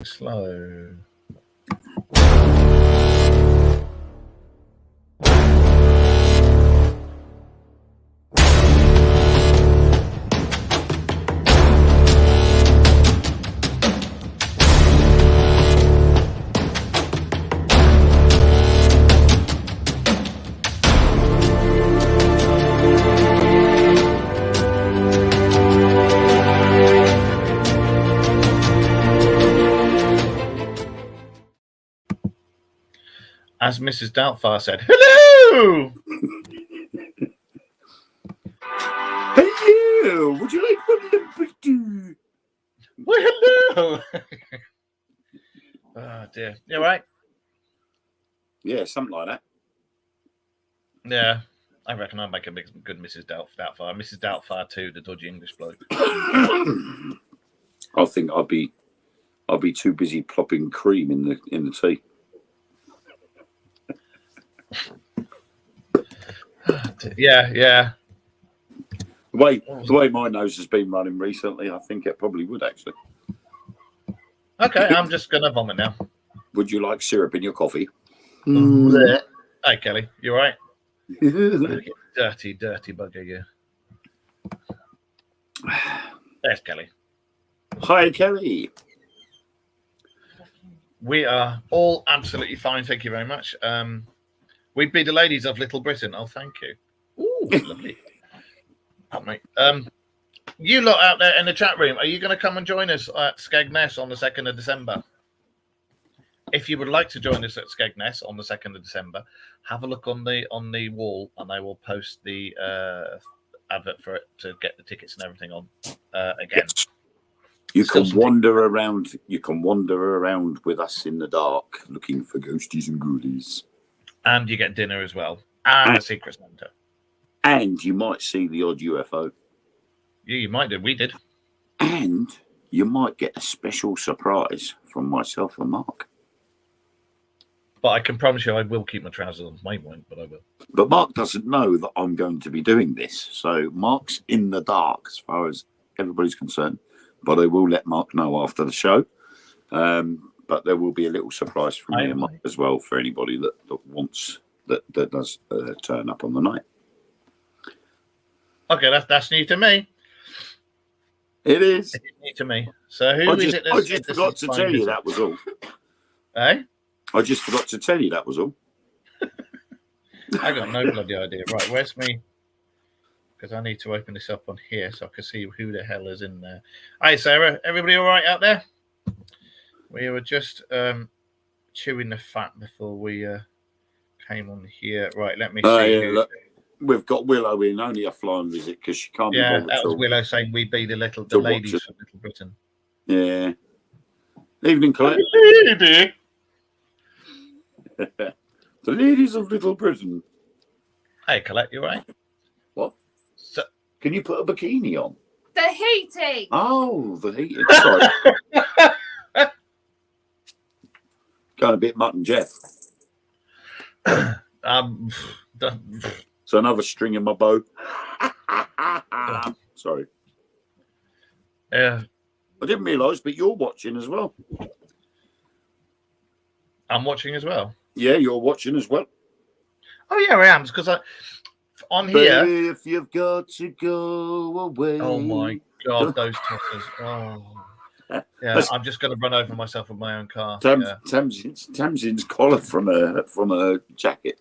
Slow. As Mrs. Doubtfire said, hello! Hello! Would you like one number two? Well, hello! Oh, dear. You all right? Yeah, something like that. Yeah. I reckon I'll make a good Mrs. Doubtfire. Mrs. Doubtfire too, the dodgy English bloke. I think I'll be too busy plopping cream in the tea. Yeah. The way my nose has been running recently, I think it probably would actually. Okay, I'm just gonna vomit now. Would you like syrup in your coffee? Hey, Kelly, you all right? Dirty bugger, you. There's Kelly. Hi, Kelly. We are all absolutely fine, thank you very much. We'd be the ladies of Little Britain. Oh, thank you. Ooh, lovely. Pardon me. You lot out there in the chat room, are you going to come and join us at Skegness on the 2nd of December? If you would like to join us at Skegness on the 2nd of December, have a look on the wall, and I will post the advert for it to get the tickets and everything on again. Yes. You can wander around. You can wander around with us in the dark, looking for ghosties and ghoulies. And you get dinner as well, and a secret Santa. And you might see the odd UFO. Yeah, you might do. We did. And you might get a special surprise from myself and Mark. But I can promise you I will keep my trousers on. Mine won't, but I will. But Mark doesn't know that I'm going to be doing this. So Mark's in the dark as far as everybody's concerned. But I will let Mark know after the show. But there will be a little surprise from me and Mark as well for anybody that wants, that does turn up on the night. Okay, that's new to me. It is. It's new to me. So who is it? I just forgot to tell you that was all. Eh? I just forgot to tell you that was all. I got no bloody idea. Right, where's me? Because I need to open this up on here so I can see who the hell is in there. Hi, Sarah. Everybody all right out there? We were just chewing the fat before we came on here. Right, let me see. Yeah, look, we've got Willow in, only a flying visit because she can't be bothered. Yeah, that was Willow saying we'd be the ladies from Little Britain. Yeah. Evening, Colette. Lady. The ladies of Little Britain. Hey, Colette, you all right? What? So, can you put a bikini on? The heating. Oh, the heating. Sorry. Going a bit Mutt and Jeff. So another string in my bow. Sorry. Yeah. I didn't realise, but you're watching as well. I'm watching as well. Yeah, you're watching as well. Oh yeah, I am, because on here. If you've got to go away. Oh my God, those tossers! Oh, yeah. I'm just going to run over myself with my own car. Tamsin's collar from a jacket.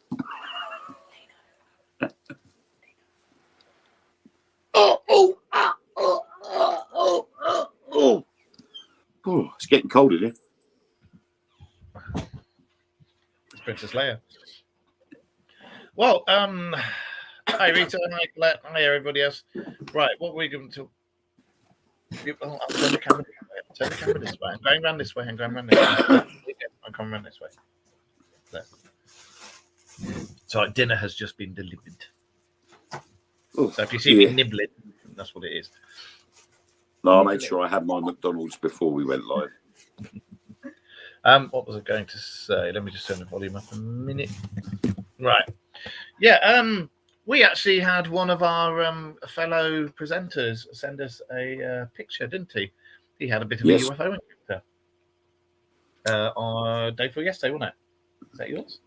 Oh, it's getting cold in here. It's Princess Leia. Well, hi Rita, hi Colette, hi everybody else. Right, what were we going to? I'll turn the camera this way. I'm going around this way. I'm going around this way. There. So dinner has just been delivered. Oh, so if you see me nibbling, that's what it is. No, I made sure I had my McDonald's before we went live. What was I going to say? Let me just turn the volume up a minute. Right. Yeah, we actually had one of our fellow presenters send us a picture, didn't he? He had a bit of a UFO encounter. day before yesterday, wasn't it? Is that yours?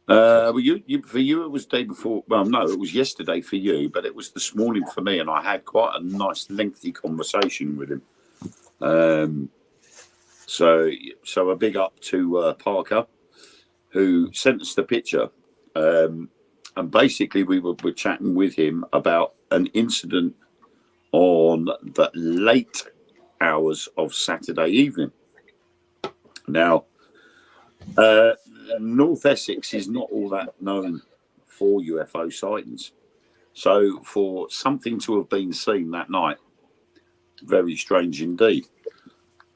Well, for you, it was day before. Well, no, it was yesterday for you, but it was this morning for me, and I had quite a nice, lengthy conversation with him. So a big up to Parker, who sent us the picture, and basically we were chatting with him about an incident on the late hours of Saturday evening. Now, North Essex is not all that known for UFO sightings. So for something to have been seen that night, very strange indeed.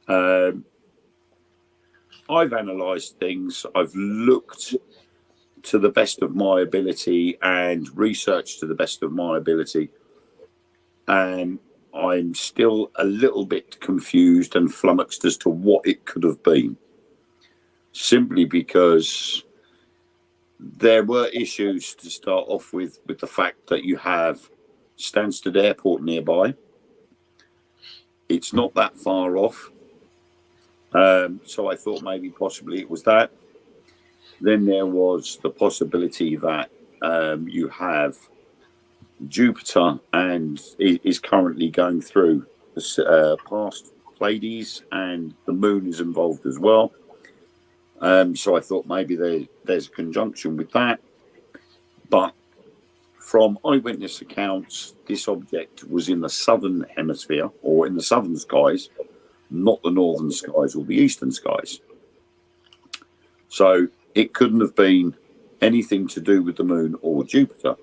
I've analysed things. I've looked to the best of my ability and researched to the best of my ability. And I'm still a little bit confused and flummoxed as to what it could have been. Simply because there were issues to start off with the fact that you have Stansted Airport nearby. It's not that far off. So I thought maybe possibly it was that. Then there was the possibility that you have Jupiter and is currently going through past Pleiades, and the moon is involved as well. So I thought maybe there's a conjunction with that. But from eyewitness accounts, this object was in the southern hemisphere, or in the southern skies, not the northern skies or the eastern skies. So it couldn't have been anything to do with the moon or Jupiter.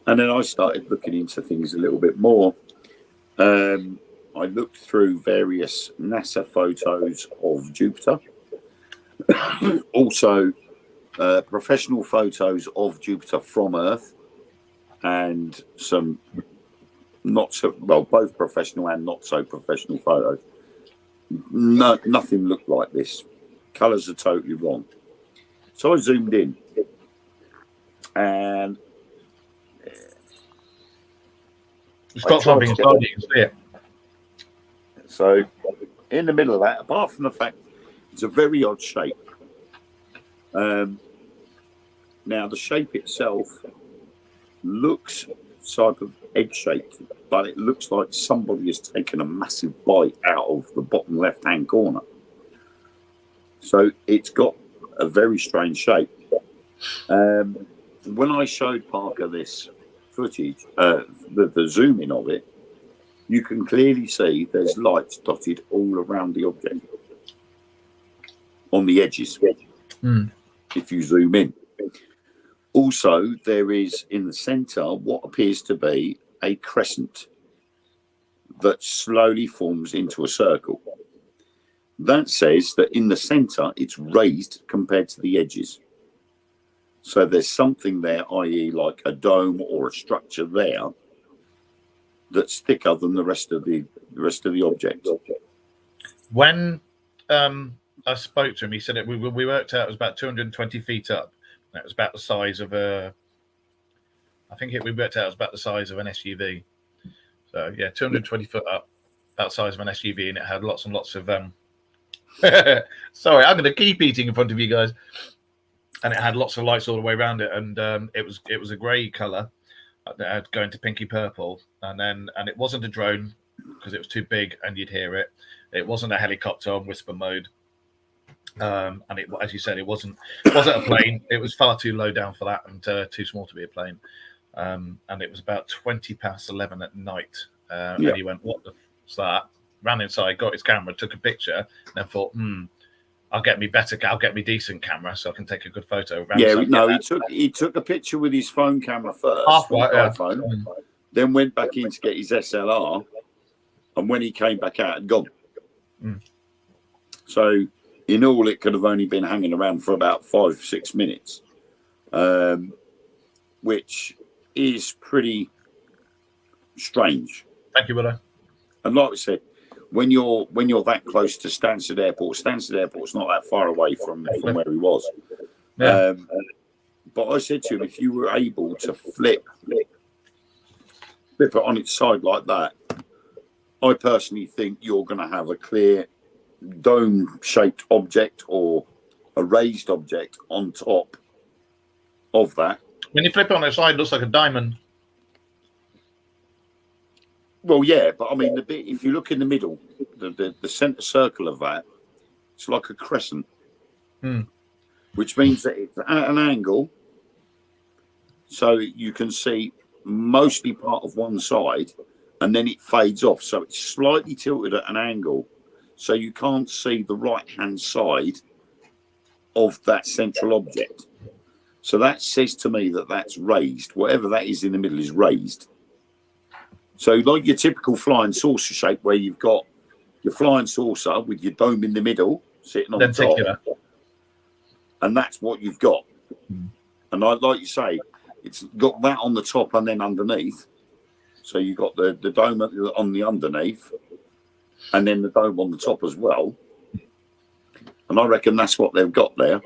And then I started looking into things a little bit more. I looked through various NASA photos of Jupiter. Also, professional photos of Jupiter from Earth, and some not so well, both professional and not so professional photos. No, nothing looked like this. Colours are totally wrong. So I zoomed in, and it's got something inside you can see it. So in the middle of that, apart from the fact it's a very odd shape. Now the shape itself looks sort of egg-shaped, but it looks like somebody has taken a massive bite out of the bottom left-hand corner. So it's got a very strange shape. When I showed Parker this footage, the zoom in of it, you can clearly see there's lights dotted all around the object on the edges. If you zoom in. Also, there is in the center what appears to be a crescent that slowly forms into a circle. That says that in the center it's raised compared to the edges. So there's something there, i.e. like a dome or a structure there, that's thicker than the rest of the object. When I spoke to him, he said we worked out it was about 220 feet up. That was about the size of we worked out it was about the size of an SUV. So yeah, 220 foot up, about the size of an SUV, and it had lots and lots of sorry, I'm going to keep eating in front of you guys. And it had lots of lights all the way around it, and it was a grey colour going to pinky purple, and it wasn't a drone because it was too big and you'd hear it. It wasn't a helicopter on whisper mode. And it, as you said, it wasn't a plane. It was far too low down for that, and too small to be a plane. And it was about 11:20 at night. And he went, "What the f***'s that?" Ran inside, got his camera, took a picture, and then thought, I'll get me decent camera so I can take a good photo. He took a picture with his phone camera first, iPhone, then went back in to get his SLR, and when he came back out, had gone. So in all, it could have only been hanging around for about 5-6 minutes, which is pretty strange. Thank you, Willow. And like I said, when you're that close to Stansted Airport's not that far away from where he was. Yeah. But I said to him, if you were able to flip it on its side like that, I personally think you're going to have a clear dome-shaped object or a raised object on top of that. When you flip it on its side, it looks like a diamond. Well, yeah, but I mean, the bit, if you look in the middle, the centre circle of that, it's like a crescent, which means that it's at an angle, so you can see mostly part of one side, and then it fades off. So it's slightly tilted at an angle, so you can't see the right-hand side of that central object. So that says to me that that's raised. Whatever that is in the middle is raised. So like your typical flying saucer shape, where you've got your flying saucer with your dome in the middle, sitting on top, and that's what you've got. And like you say, it's got that on the top and then underneath. So you've got the dome on the underneath, and then the dome on the top as well. And I reckon that's what they've got there.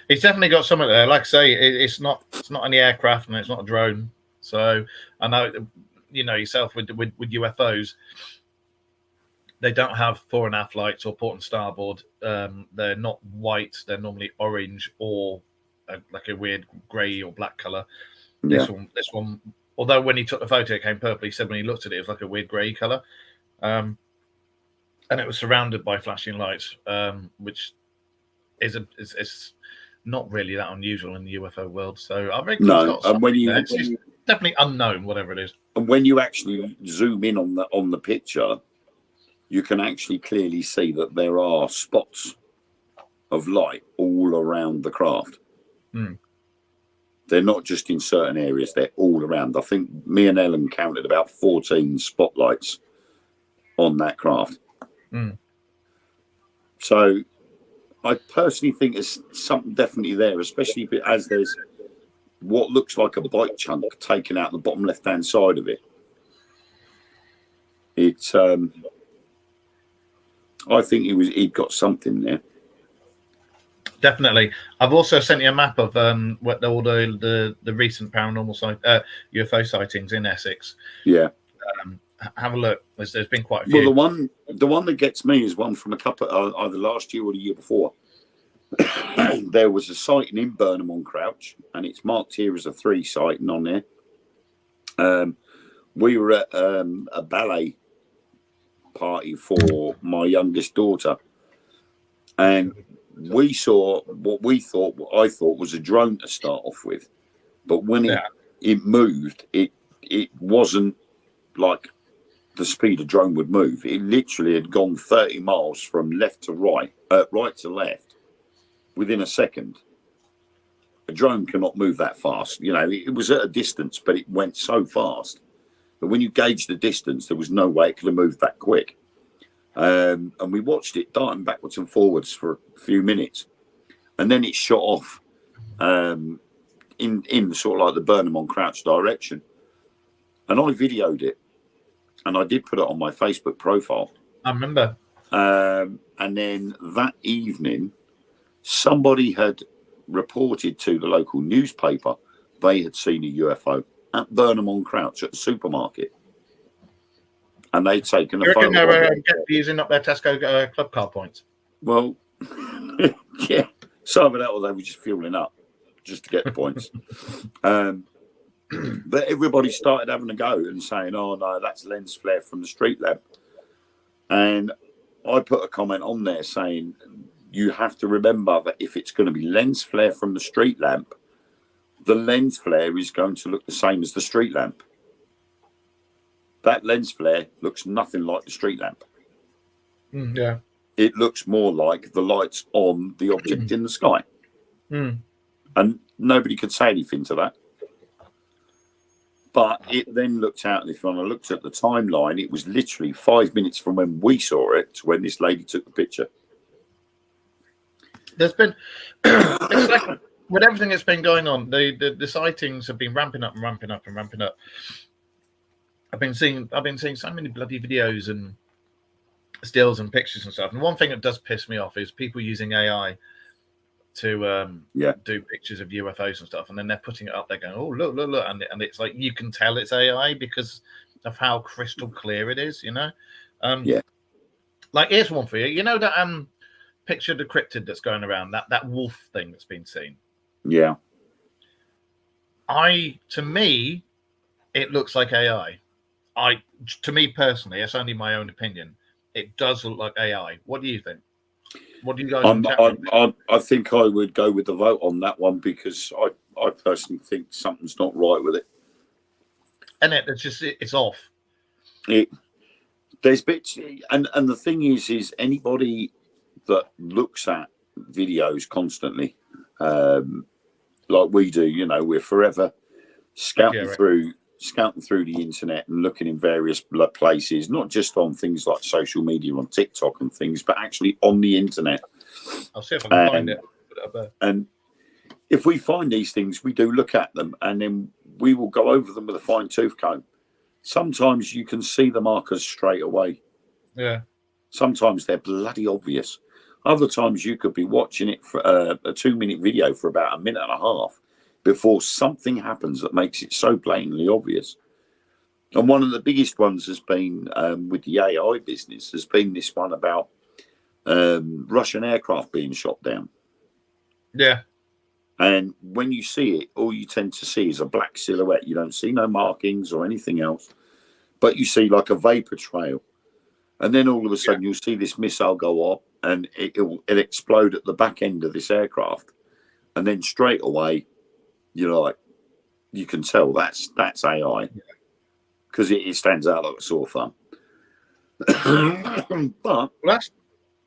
It's definitely got something there. Like I say, it's not any aircraft and it's not a drone. So I know, you know yourself with UFOs, they don't have fore and aft lights or port and starboard. They're not white. They're normally orange or like a weird grey or black color. Yeah. This one, although when he took the photo, it came purple. He said when he looked at it, it was like a weird grey color, and it was surrounded by flashing lights, which is not really that unusual in the UFO world. So I reckon and when it's definitely unknown, whatever it is. And when you actually zoom in on the picture, you can actually clearly see that there are spots of light all around the craft. They're not just in certain areas, they're all around. I think me and Ellen counted about 14 spotlights on that craft. So I personally think there's something definitely there, especially as there's what looks like a bike chunk taken out the bottom left-hand side of it. It's I think he'd got something there. Definitely. I've also sent you a map of what all the recent paranormal UFO sightings in Essex. Yeah. Have a look. There's been quite a few. Well, the one that gets me is one from a couple either last year or the year before. There was a sighting in Burnham on Crouch, and it's marked here as a 3 sighting on there. We were at a ballet party for my youngest daughter, and we saw what I thought was a drone to start off with, but when it moved, it wasn't like the speed a drone would move. It literally had gone 30 miles from left to right, right to left, within a second. A drone cannot move that fast. You know, it was at a distance, but it went so fast. But when you gauge the distance, there was no way it could have moved that quick. And we watched it darting backwards and forwards for a few minutes, and then it shot off in sort of like the Burnham on Crouch direction. And I videoed it, and I did put it on my Facebook profile. I remember. And then that evening, somebody had reported to the local newspaper they had seen a UFO at Burnham on Crouch at the supermarket. And they'd taken a photo. They were using up their Tesco club card points. Well, yeah, some of that, or they were just fueling up just to get the points. But everybody started having a go and saying, "Oh no, that's lens flare from the street lamp." And I put a comment on there saying, "You have to remember that if it's going to be lens flare from the street lamp, the lens flare is going to look the same as the street lamp. That lens flare looks nothing like the street lamp. Yeah, it looks more like the lights on the object in the sky." And nobody could say anything to that. But it then looked out, and if I looked at the timeline, it was literally 5 minutes from when we saw it to when this lady took the picture. There's been, it's like with everything that's been going on, the sightings have been ramping up and ramping up and ramping up. I've been seeing so many bloody videos and stills and pictures and stuff. And one thing that does piss me off is people using AI to do pictures of UFOs and stuff, and then they're putting it up. They're going, "Oh, look," and it's like you can tell it's AI because of how crystal clear it is, you know. Like, here's one for you. You know that picture decrypted that's going around, that wolf thing that's been seen? Yeah. To me, it looks like AI. To me personally, it's only my own opinion. It does look like AI. What do you think? What do you guys in the chat room think? I think I would go with the vote on that one because I personally think something's not right with it. And it's off. There's bits, and the thing is anybody that looks at videos constantly, like we do, you know, we're forever scouting through the internet and looking in various places, not just on things like social media on TikTok and things, but actually on the internet. I'll see if I can find it. And if we find these things, we do look at them, and then we will go over them with a fine-tooth comb. Sometimes you can see the markers straight away. Yeah. Sometimes they're bloody obvious. Other times you could be watching it for a 2-minute video for about a minute and a half before something happens that makes it so blatantly obvious. And one of the biggest ones has been with the AI business, has been this one about Russian aircraft being shot down. Yeah. And when you see it, all you tend to see is a black silhouette. You don't see no markings or anything else, but you see like a vapor trail. And then all of a sudden you'll see this missile go up and it'll explode at the back end of this aircraft. And then straight away, you can tell that's AI because it stands out like a sore thumb. But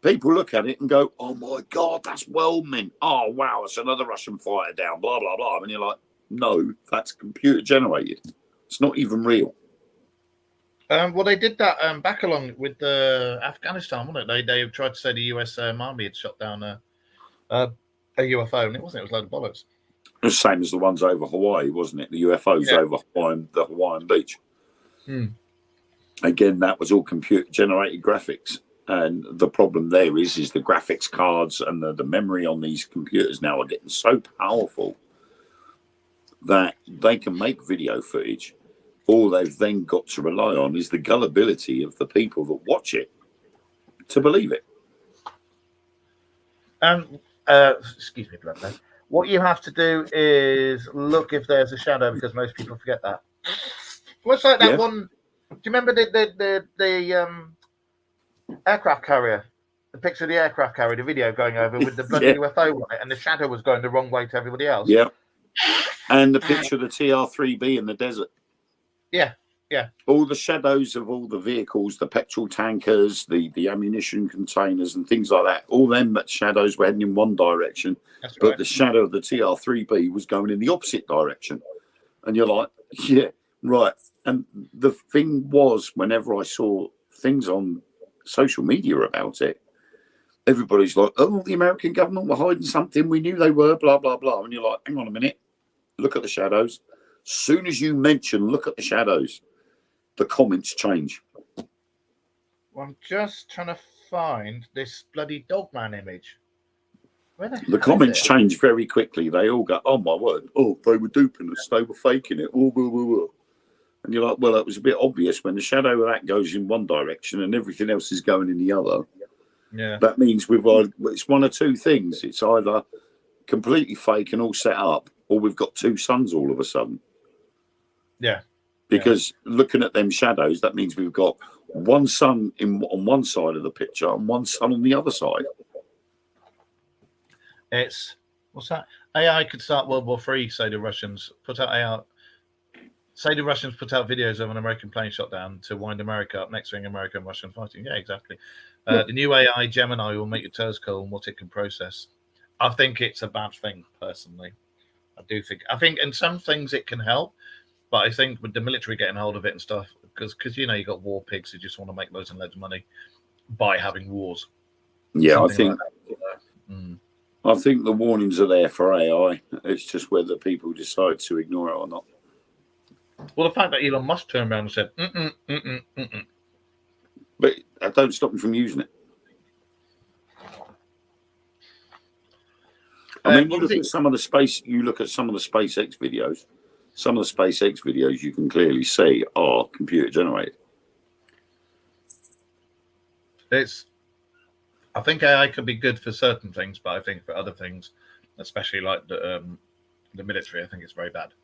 people look at it and go, "Oh my God, that's Wellman. Oh wow, it's another Russian fighter down." Blah blah blah. And you're like, "No, that's computer generated. It's not even real." Well, they did that back along with Afghanistan, wasn't it? They tried to say the US Army had shot down a UFO, and it wasn't. It was a load of bollocks. The same as the ones over Hawaii, wasn't it? The UFOs over the Hawaiian beach. Again, that was all computer generated graphics. And the problem there is the graphics cards and the memory on these computers now are getting so powerful that they can make video footage. All they've then got to rely on is the gullibility of the people that watch it to believe it. Excuse me, Bloodman. What you have to do is look if there's a shadow, because most people forget that. What's like that one? Do you remember the aircraft carrier? The picture of the aircraft carrier, the video going over with the bloody UFO on it, and the shadow was going the wrong way to everybody else. Yeah. And the picture of the TR-3B in the desert. Yeah. All the shadows of all the vehicles, the petrol tankers, the ammunition containers and things like that, all them shadows were heading in one direction, but the shadow of the TR-3B was going in the opposite direction. And you're like, yeah, right. And the thing was, whenever I saw things on social media about it, everybody's like, oh, the American government were hiding something. We knew they were, blah, blah, blah. And you're like, hang on a minute. Look at the shadows. Soon as you mention, look at the shadows, the comments change. Well, I'm just trying to find this bloody Dogman image. Where the comments change very quickly. They all go, oh my word, oh, they were duping us, they were faking it. Oh, blah, blah, blah. And you're like, well, it was a bit obvious when the shadow of that goes in one direction and everything else is going in the other. Yeah. That means it's one of two things. It's either completely fake and all set up, or we've got two suns all of a sudden. Yeah. Because looking at them shadows, that means we've got one sun on one side of the picture and one sun on the other side. What's that? AI could start World War III, say the Russians. Say the Russians put out videos of an American plane shot down to wind America up, next thing America and Russian fighting. Yeah, exactly. The new AI Gemini will make your toes curl and what it can process. I think it's a bad thing, personally. I think in some things it can help, but I think with the military getting hold of it and stuff, because you got war pigs who just want to make loads and loads of money by having wars. Yeah, I think the warnings are there for AI. It's just whether people decide to ignore it or not. Well, the fact that Elon Musk turned around and said, But that don't stop me from using it. I mean, you look at some of the SpaceX videos. Some of the SpaceX videos you can clearly see are computer generated. I think AI could be good for certain things, but I think for other things, especially like the military, I think it's very bad.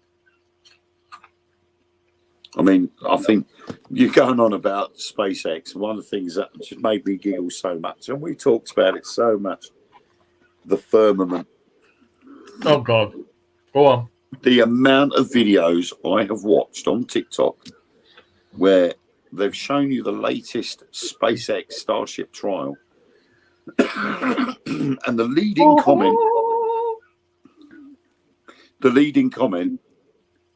I mean, I think you're going on about SpaceX. One of the things that just made me giggle so much, and we talked about it so much, the firmament. Oh, God. Go on. The amount of videos I have watched on TikTok where they've shown you the latest SpaceX Starship trial, and the leading comment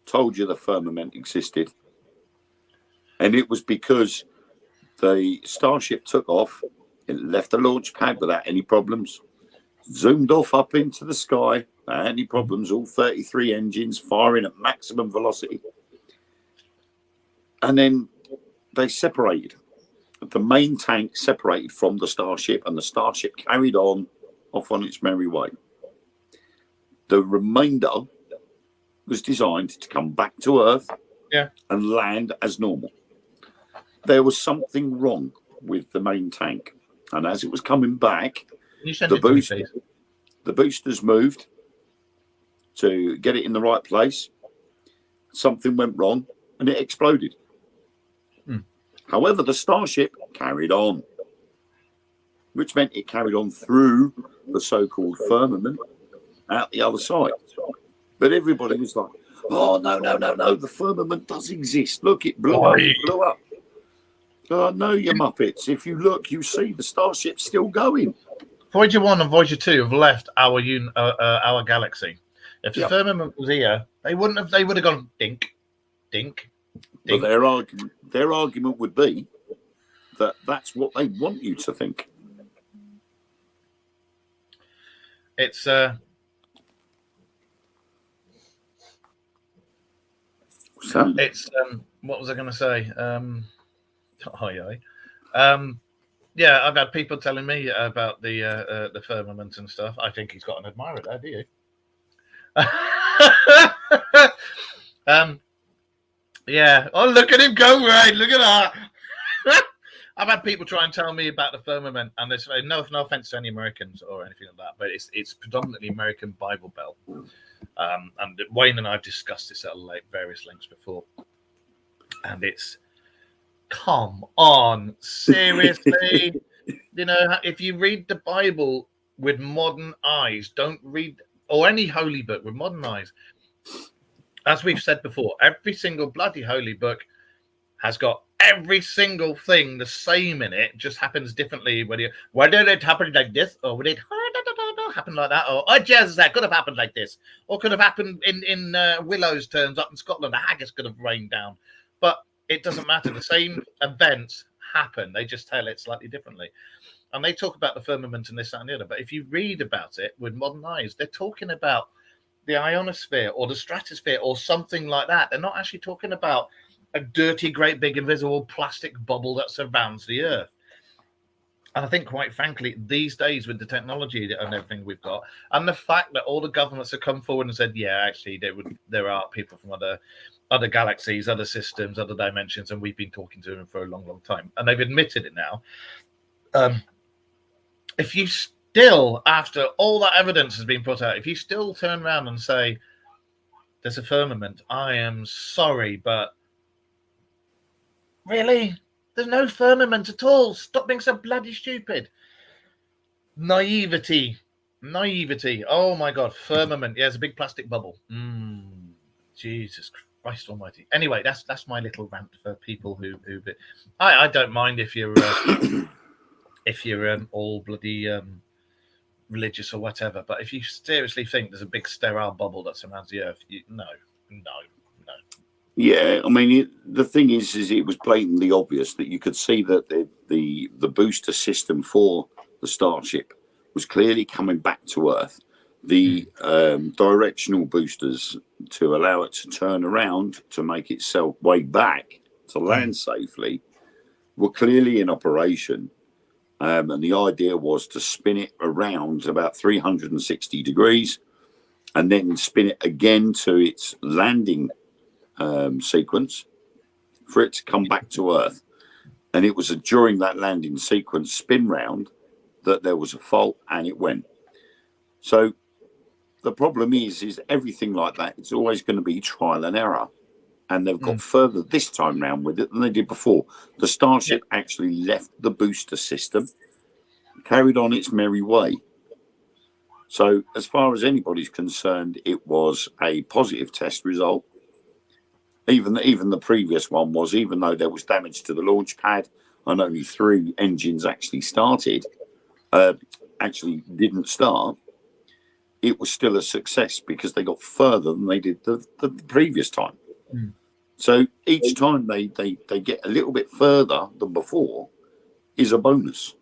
told you the firmament existed. And it was because the Starship took off, it left the launch pad without any problems, zoomed off up into the sky without any problems, all 33 engines firing at maximum velocity. And then they separated. The main tank separated from the Starship, and the Starship carried on off on its merry way. The remainder was designed to come back to Earth and land as normal. There was something wrong with the main tank, and as it was coming back, the boosters moved to get it in the right place. Something went wrong, and it exploded. However, the Starship carried on, which meant it carried on through the so-called firmament out the other side. But everybody was like, oh, no, the firmament does exist. Look, it blew up. Oh, no, you muppets. If you look, you see the Starship's still going. Voyager 1 and Voyager 2 have left our galaxy. If the firmament was here, they would have gone dink, dink, dink. But their argument would be that that's what they want you to think. It's what was I going to say? Yeah, I've had people telling me about the firmament and stuff. I think he's got an admirer there, do you? Yeah. Oh, look at him go, right. Look at that. I've had people try and tell me about the firmament, and there's no offense to any Americans or anything like that, but it's predominantly American Bible Belt. And Wayne and I have discussed this at various lengths before. And it's, come on, seriously? If you read the Bible with modern eyes, don't read, or any holy book with modern eyes. As we've said before, every single bloody holy book has got every single thing the same in it, just happens differently. Whether it happened like this, or would it happen like that, or that could have happened like this, or could have happened in Willow's terms up in Scotland. A haggis could have rained down, but it doesn't matter. The same events happen; they just tell it slightly differently. And they talk about the firmament and this, that, and the other. But if you read about it with modern eyes, they're talking about the ionosphere or the stratosphere or something like that. They're not actually talking about a dirty, great, big, invisible plastic bubble that surrounds the Earth. And I think, quite frankly, these days with the technology and everything we've got, and the fact that all the governments have come forward and said, yeah, actually, there are people from other galaxies, other systems, other dimensions, and we've been talking to them for a long, long time, and they've admitted it now. If you still, after all that evidence has been put out, if you still turn around and say there's a firmament, I am sorry, but really? There's no firmament at all. Stop being so bloody stupid. Naivety. Oh my God, firmament. Yeah, it's a big plastic bubble. Jesus Christ Almighty. Anyway, that's my little rant for people who I don't mind if you're all bloody religious or whatever, but if you seriously think there's a big sterile bubble that surrounds the Earth, no. Yeah, I mean, the thing is it was blatantly obvious that you could see that the booster system for the Starship was clearly coming back to Earth. The directional boosters to allow it to turn around to make itself way back to land safely were clearly in operation. And the idea was to spin it around about 360 degrees and then spin it again to its landing sequence for it to come back to Earth. And it was during that landing sequence spin round that there was a fault and it went. So the problem is everything like that, it's always going to be trial and error. And they've got further this time round with it than they did before. The Starship actually left the booster system, carried on its merry way. So as far as anybody's concerned, it was a positive test result. Even the previous one was, even though there was damage to the launch pad and only 3 engines actually didn't start, it was still a success because they got further than they did the previous time. So each time they get a little bit further than before is a bonus.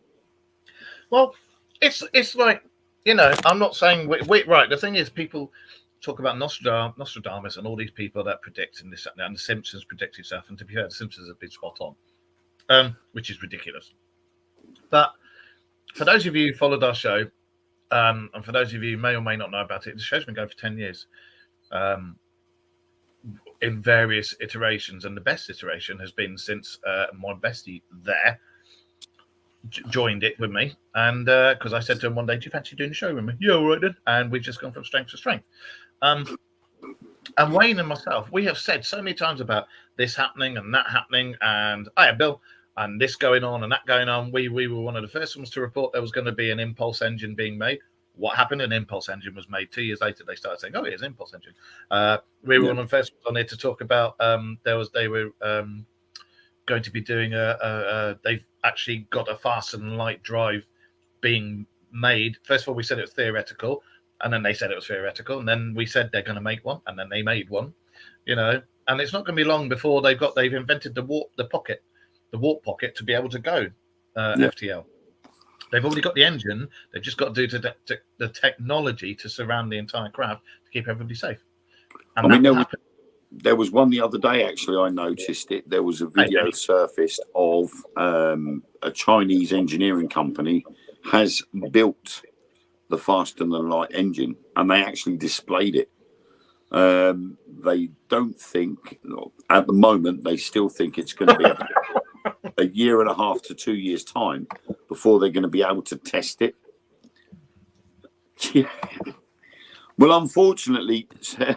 Well, it's like, I'm not saying we right. The thing is, people talk about Nostradamus and all these people that predict and this and the Simpsons predicted stuff. And to be fair, the Simpsons have been spot on, which is ridiculous. But for those of you who followed our show, and for those of you who may or may not know about it, the show's been going for 10 years. In various iterations, and the best iteration has been since my bestie there joined it with me, and because I said to him one day, "Do you fancy doing a show with me?" "Yeah, all right then." And we've just gone from strength to strength. And Wayne and myself, we have said so many times about this happening and that happening, and Bill, and this going on and that going on. We were one of the first ones to report there was going to be an impulse engine being made. What happened? An impulse engine was made. 2 years later, they started saying, "Oh, here's an impulse engine." We were one of the first ones on here to talk about. They were going to be doing they've actually got a fast and light drive being made. First of all, we said it was theoretical, and then they said it was theoretical, and then we said they're going to make one, and then they made one. And it's not going to be long before they've invented the warp pocket to be able to go FTL. They've already got the engine. They've just got to do the technology to surround the entire craft to keep everybody safe. And there was one the other day, actually, I noticed it. There was a video surfaced of a Chinese engineering company has built the fast and the light engine, and they actually displayed it. They don't think, at the moment, they still think it's going to be a year and a half to 2 years' time before they're going to be able to test it. Well, unfortunately,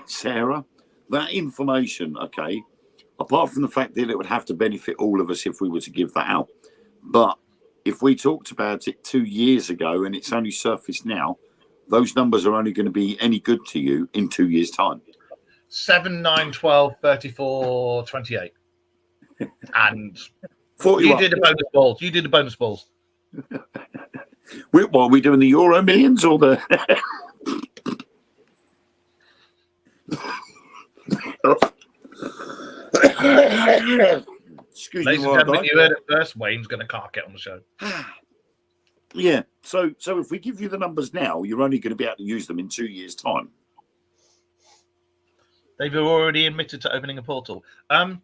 Sarah, that information, okay, apart from the fact that it would have to benefit all of us if we were to give that out, but if we talked about it 2 years ago and it's only surfaced now, those numbers are only going to be any good to you in 2 years' time. 7, 9, 12, 34, 28. And 41. You did the bonus balls. What are we doing? The Euro Millions or the? Excuse Ladies me, and gentlemen, you heard it first. Wayne's going to cark it on the show. Yeah. So if we give you the numbers now, you're only going to be able to use them in 2 years' time. They've already admitted to opening a portal. I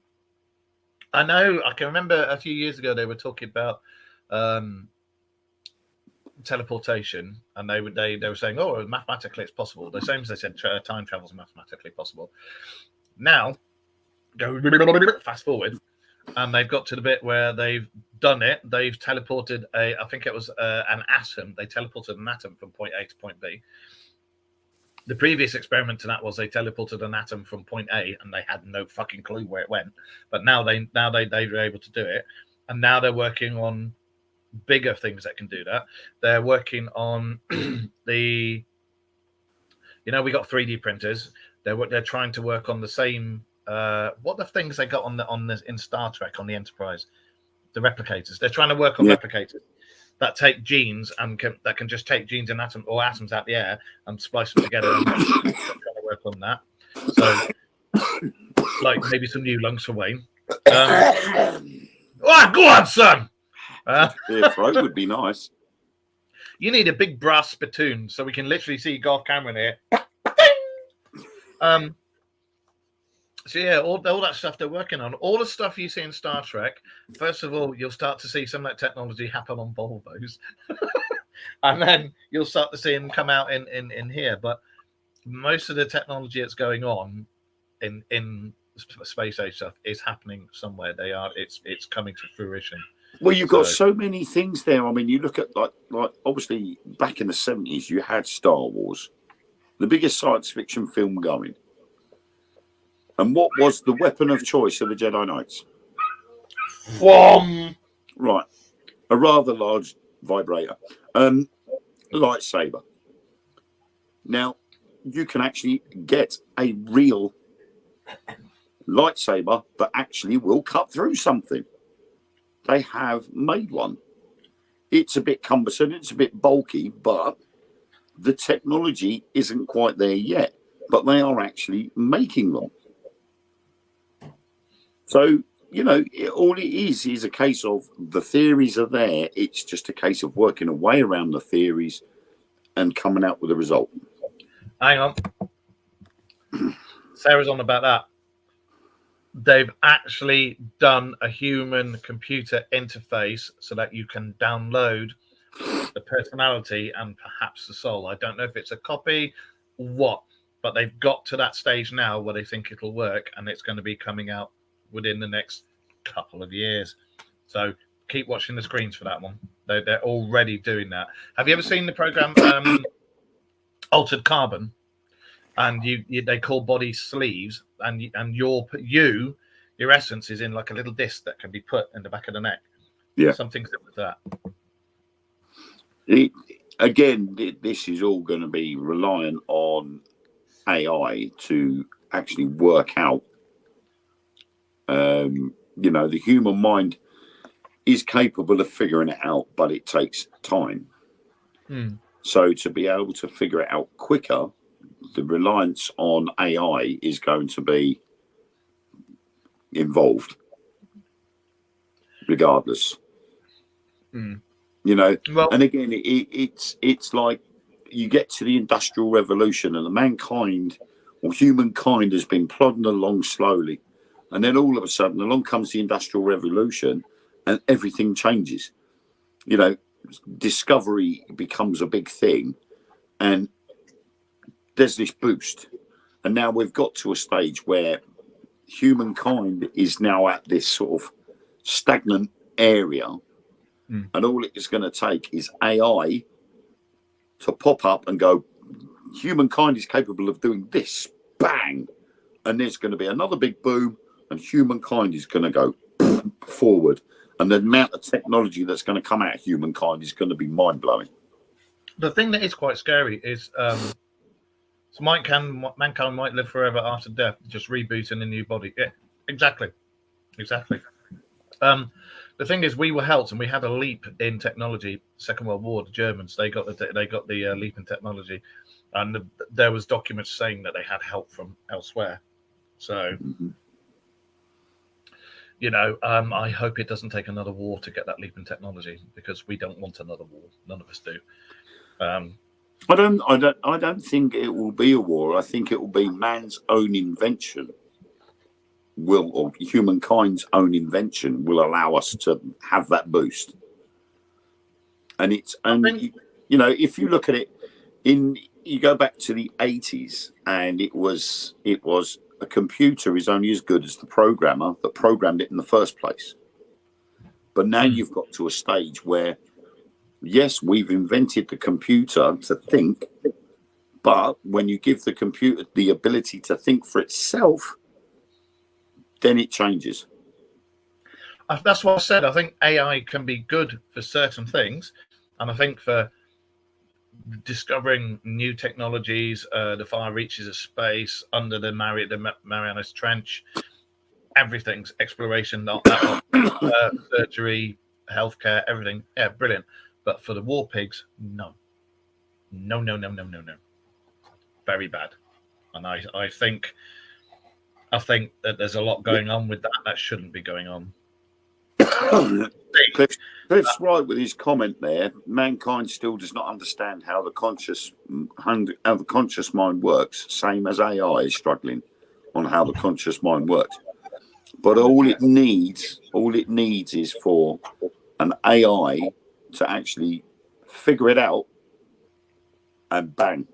know. I can remember a few years ago they were talking about teleportation, and they were saying, "Oh, mathematically it's possible." The same as they said, time travel is mathematically possible. Now, go fast forward, and they've got to the bit where they've done it. They've teleported I think it was an atom. They teleported an atom from point A to point B. The previous experiment to that was they teleported an atom from point A, and they had no fucking clue where it went. But now they were able to do it, and now they're working on bigger things that can do that. They're working on we got 3D printers. They're trying to work on the same what the things they got in Star Trek on the Enterprise, the replicators. They're trying to work on replicators that take genes and that can just take genes and atoms out the air and splice them together. And trying to work on that. So, like maybe some new lungs for Wayne. Go on, son. Their throat would be nice. You need a big brass spittoon so we can literally see Garth Cameron here. So yeah, all that stuff they're working on, all the stuff you see in Star Trek. First of all, you'll start to see some of that technology happen on Volvos, and then you'll start to see them come out in here. But most of the technology that's going on in space age stuff is happening somewhere. It's coming to fruition. Well, you've got so many things there. I mean, you look at like obviously back in the 70s, you had Star Wars, the biggest science fiction film going. And what was the weapon of choice of the Jedi Knights? Right, a rather large vibrator, lightsaber. Now, you can actually get a real lightsaber that actually will cut through something. They have made one. It's a bit cumbersome, it's a bit bulky, but the technology isn't quite there yet. But they are actually making them. So, you know, all it is a case of the theories are there. It's just a case of working a way around the theories and coming out with a result. Hang on. Sarah's on about that. They've actually done a human computer interface so that you can download the personality and perhaps the soul. I don't know if it's a copy or what, but they've got to that stage now where they think it'll work, and it's going to be coming out within the next couple of years. So keep watching the screens for that one. They're already doing that. Have you ever seen the program Altered Carbon? And they call bodies sleeves, and your essence is in like a little disc that can be put in the back of the neck. Yeah, something similar to that. Again, this is all going to be reliant on AI to actually work out. You know, the human mind is capable of figuring it out, but it takes time. So to be able to figure it out quicker, the reliance on AI is going to be involved regardless. You know, well, and again, it's like you get to the Industrial Revolution and the mankind or humankind has been plodding along slowly, and then all of a sudden along comes the Industrial Revolution and everything changes. You know, discovery becomes a big thing, and there's this boost, and now we've got to a stage where humankind is now at this sort of stagnant area, and all it's going to take is AI to pop up and go, humankind is capable of doing this, bang, and there's going to be another big boom, and humankind is going to go forward, and the amount of technology that's going to come out of humankind is going to be mind-blowing. The thing that is quite scary is so mankind might live forever after death, just rebooting a new body. Yeah, exactly. The thing is, we were helped, and we had a leap in technology. Second World War, the Germans they got the leap in technology, and there was documents saying that they had help from elsewhere. So, you know, I hope it doesn't take another war to get that leap in technology, because we don't want another war. None of us do. I don't think it will be a war. I think it will be man's own invention or humankind's own invention will allow us to have that boost. And it's only, you know, if you look at it you go back to the 80s, and it was a computer is only as good as the programmer that programmed it in the first place. But now you've got to a stage where, yes, we've invented the computer to think, but when you give the computer the ability to think for itself, then it changes. That's what I said. I think AI can be good for certain things, and I think for discovering new technologies, the far reaches of space, under the Marianas Trench, everything's exploration, surgery, healthcare, everything. Yeah, brilliant. But for the war pigs, no. Very bad. And I think that there's a lot going on with that shouldn't be going on. Cliff's right with his comment there. Mankind still does not understand how the conscious mind works, same as AI is struggling on how the conscious mind works. But all it needs is for an AI to actually figure it out, and bang.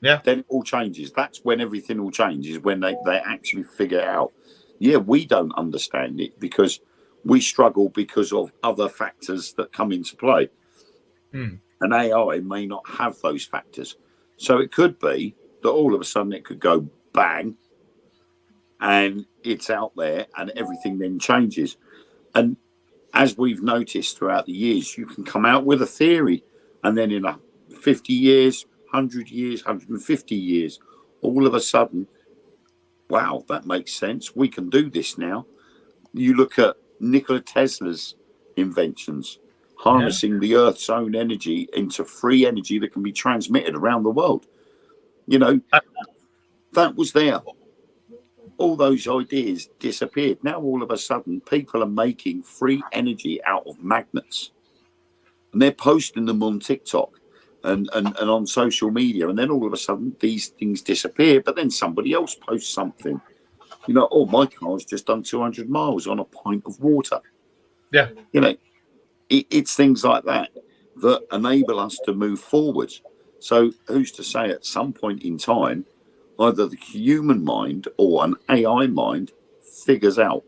Yeah. Then it all changes. That's when everything will change, is when they actually figure it out. Yeah, we don't understand it because we struggle because of other factors that come into play. Hmm. And AI may not have those factors. So it could be that all of a sudden it could go bang and it's out there and everything then changes. And as we've noticed throughout the years, you can come out with a theory and then in 50 years, 100 years, 150 years, all of a sudden, wow, that makes sense. We can do this now. You look at Nikola Tesla's inventions, harnessing the Earth's own energy into free energy that can be transmitted around the world. You know, that was there. All those ideas disappeared. Now, all of a sudden, people are making free energy out of magnets. And they're posting them on TikTok and on social media. And then all of a sudden, these things disappear. But then somebody else posts something. You know, oh, my car's just done 200 miles on a pint of water. Yeah. You know, it's things like that that enable us to move forward. So who's to say at some point in time, either the human mind or an AI mind figures out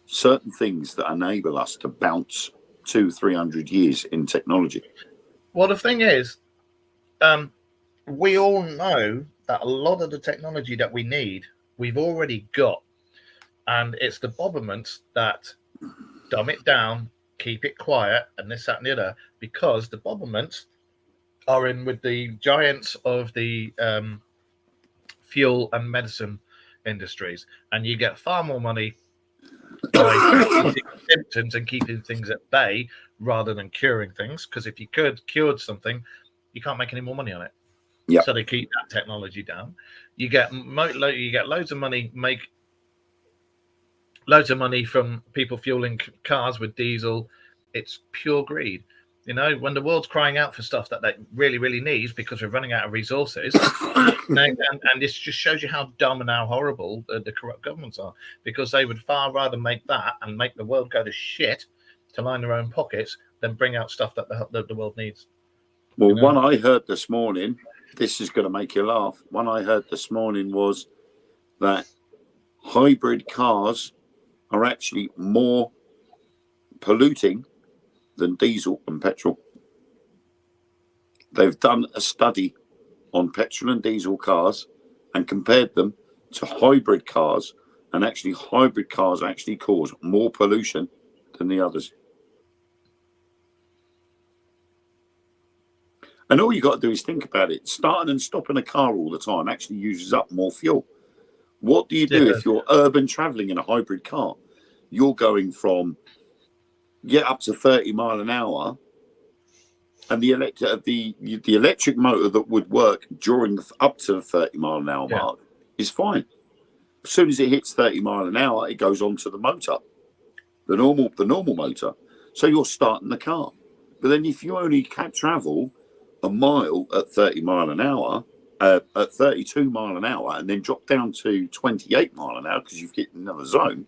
certain things that enable us to bounce 200-300 years in technology. Well, the thing is, we all know that a lot of the technology that we need, we've already got. And it's the Bobberments that dumb it down, keep it quiet, and this, that, and the other, because the Bobberments are in with the giants of the fuel and medicine industries, and you get far more money by treating symptoms and keeping things at bay rather than curing things. Because if you cured something, you can't make any more money on it. Yeah. So they keep that technology down. You get loads of money, make loads of money from people fueling cars with diesel. It's pure greed. You know, when the world's crying out for stuff that they really, really needs because we're running out of resources, and this just shows you how dumb and how horrible the corrupt governments are, because they would far rather make that and make the world go to shit to line their own pockets than bring out stuff that the world needs. Well, you know? One I heard this morning, this is going to make you laugh. One I heard this morning was that hybrid cars are actually more polluting than diesel and petrol. They've done a study on petrol and diesel cars and compared them to hybrid cars, and actually hybrid cars actually cause more pollution than the others. And all you got to do is think about it. Starting and stopping a car all the time actually uses up more fuel. What do you do if you're urban traveling in a hybrid car? You're going from up to 30 mile an hour, and the electric motor that would work during up to the 30 mile an hour mark is fine. As soon as it hits 30 mile an hour, it goes on to the motor, the normal motor. So you're starting the car. But then if you only can travel a mile at 30 mile an hour, at 32 mile an hour, and then drop down to 28 mile an hour because you've hit another zone,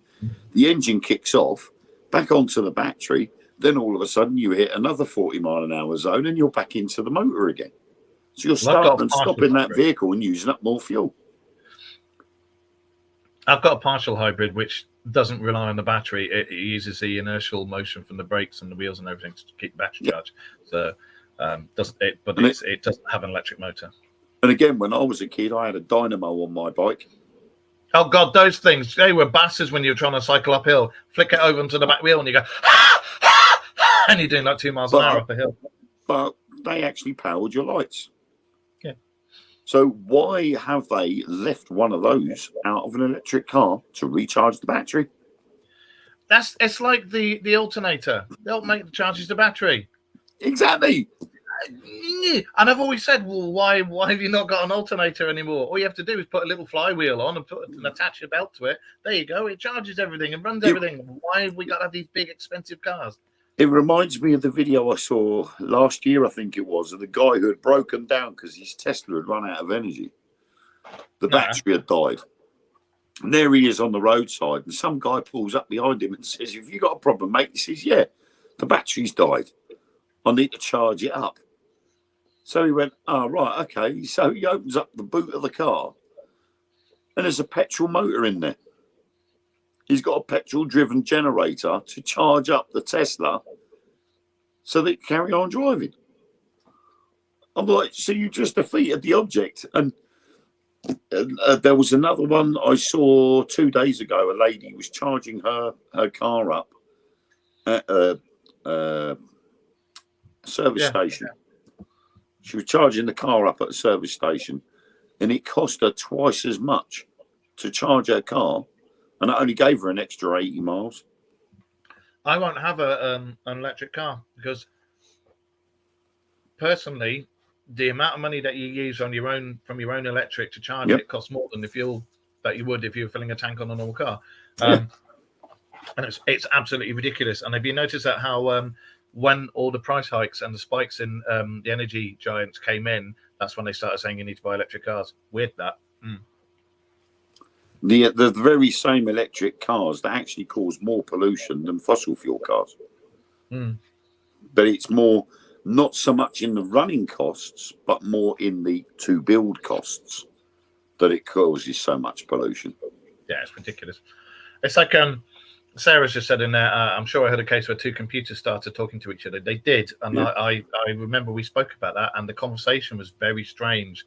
the engine kicks off, back onto the battery, then all of a sudden you hit another 40 mile an hour zone and you're back into the motor again. So you're starting and stopping that vehicle and using up more fuel. I've got a partial hybrid which doesn't rely on the battery. It uses the inertial motion from the brakes and the wheels and everything to keep the battery charged. So it doesn't have an electric motor. And again, when I was a kid, I had a dynamo on my bike. Oh God, those things, they were bastards when you were trying to cycle uphill. Flick it over onto the back wheel and you go, and you're doing like 2 miles an hour up a hill. But they actually powered your lights. Yeah. So why have they left one of those out of an electric car to recharge the battery? It's like the alternator. They'll make the charges the battery. Exactly. And I've always said, well, why have you not got an alternator anymore? All you have to do is put a little flywheel on and attach a belt to it. There you go. It charges everything and runs everything. Why have we got to have these big, expensive cars? It reminds me of the video I saw last year, I think it was, of the guy who had broken down because his Tesla had run out of energy. The battery had died. And there he is on the roadside, and some guy pulls up behind him and says, "Have you got a problem, mate?" He says, "Yeah, the battery's died. I need to charge it up." So he went, "Oh, right, okay." So he opens up the boot of the car, and there's a petrol motor in there. He's got a petrol-driven generator to charge up the Tesla so they can carry on driving. I'm like, so you just defeated the object. And there was another one I saw 2 days ago. A lady was charging her car up at a service station. She was charging the car up at a service station, and it cost her twice as much to charge her car, and it only gave her an extra 80 miles. I won't have an electric car because, personally, the amount of money that you use on your own from your own electric to charge it costs more than the fuel that you would if you were filling a tank on a normal car. And it's absolutely ridiculous. And have you noticed that how when all the price hikes and the spikes in the energy giants came in, that's when they started saying you need to buy electric cars. Weird that. The very same electric cars that actually cause more pollution than fossil fuel cars. But it's more, not so much in the running costs, but more in the to build costs that it causes so much pollution. Yeah, it's ridiculous. It's like Sarah's just said in there, I'm sure I heard a case where two computers started talking to each other. They did. And I remember we spoke about that, and the conversation was very strange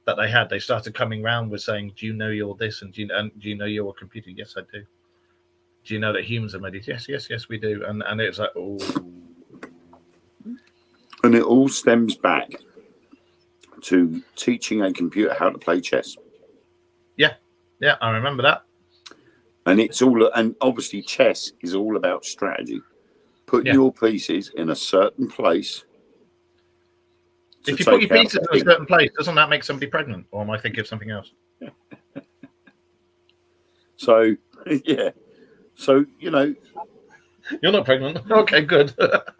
that they had. They started coming around with saying, do you know you're this? And do you know you're a computer? Yes, I do. Do you know that humans are made? Yes, we do. And it's like, oh. And it all stems back to teaching a computer how to play chess. Yeah, I remember that. And it's all, and obviously chess is all about strategy. Put your pieces in a certain place. If you put your pieces in a certain place, doesn't that make somebody pregnant? Or am I thinking of something else? So, yeah. So, you know. You're not pregnant. Okay, good.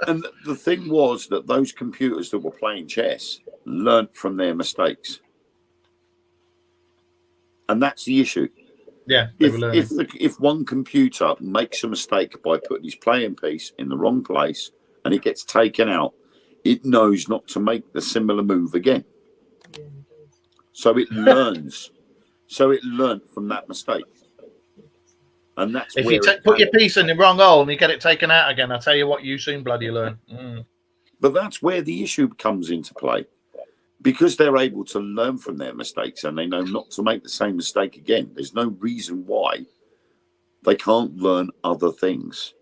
And the thing was that those computers that were playing chess learnt from their mistakes. And that's the issue. Yeah. If one computer makes a mistake by putting his playing piece in the wrong place and it gets taken out, it knows not to make the similar move again. So it learns. So it learnt from that mistake. And that's if you put your piece in the wrong hole and you get it taken out again, I'll tell you what, you soon bloody learn. But that's where the issue comes into play. Because they're able to learn from their mistakes and they know not to make the same mistake again. There's no reason why they can't learn other things.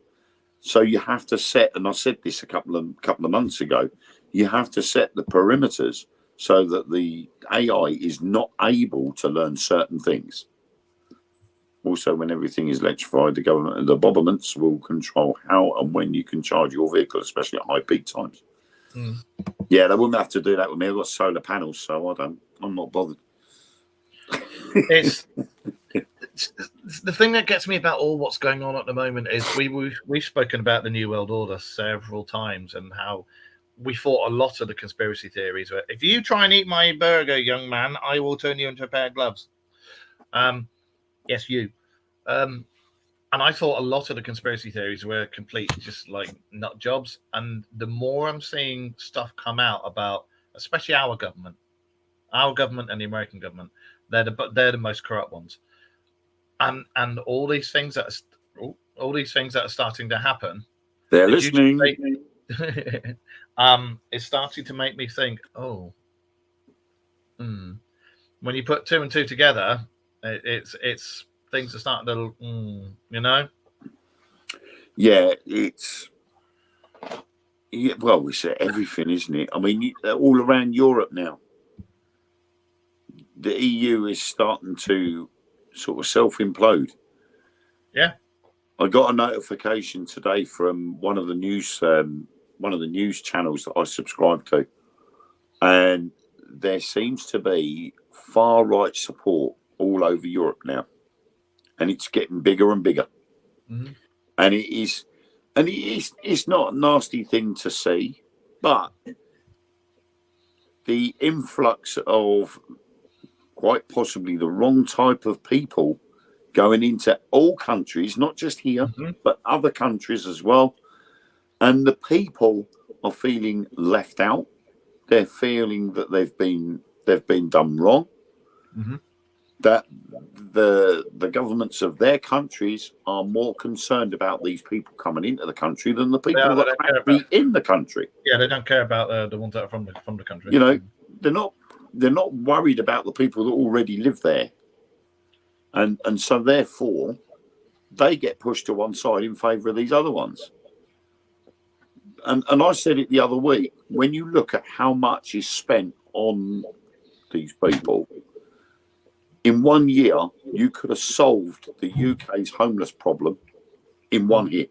So you have to set, and I said this a couple of months ago, you have to set the perimeters so that the AI is not able to learn certain things. Also, when everything is electrified, the government and the governments will control how and when you can charge your vehicle, especially at high peak times. Yeah, they wouldn't have to do that with me. I've got solar panels, so I'm not bothered. It's the thing that gets me about all what's going on at the moment is we've spoken about the New World Order several times and how we fought a lot of the conspiracy theories. Where if you try and eat my burger, young man, I will turn you into a pair of gloves. Yes, you. And I thought a lot of the conspiracy theories were complete, just like nut jobs. And the more I'm seeing stuff come out about, especially our government and the American government, they're the most corrupt ones. And all these things that are starting to happen. They're listening. It's starting to make me think. When you put two and two together, it's. Things are starting to, you know. Yeah, it's everything, isn't it? I mean, all around Europe now, the EU is starting to sort of self-implode. Yeah, I got a notification today from one of the news channels that I subscribe to, and there seems to be far-right support all over Europe now. And it's getting bigger and bigger. And it's not a nasty thing to see, but the influx of quite possibly the wrong type of people going into all countries, not just here, but other countries as well. And the people are feeling left out. They're feeling that they've been done wrong. that the governments of their countries are more concerned about these people coming into the country than the people that are actually in the country. Yeah, they don't care about the ones that are from the country. You know, they're not worried about the people that already live there, and so therefore they get pushed to one side in favour of these other ones. And I said it the other week, when you look at how much is spent on these people, in 1 year, you could have solved the UK's homeless problem in one hit.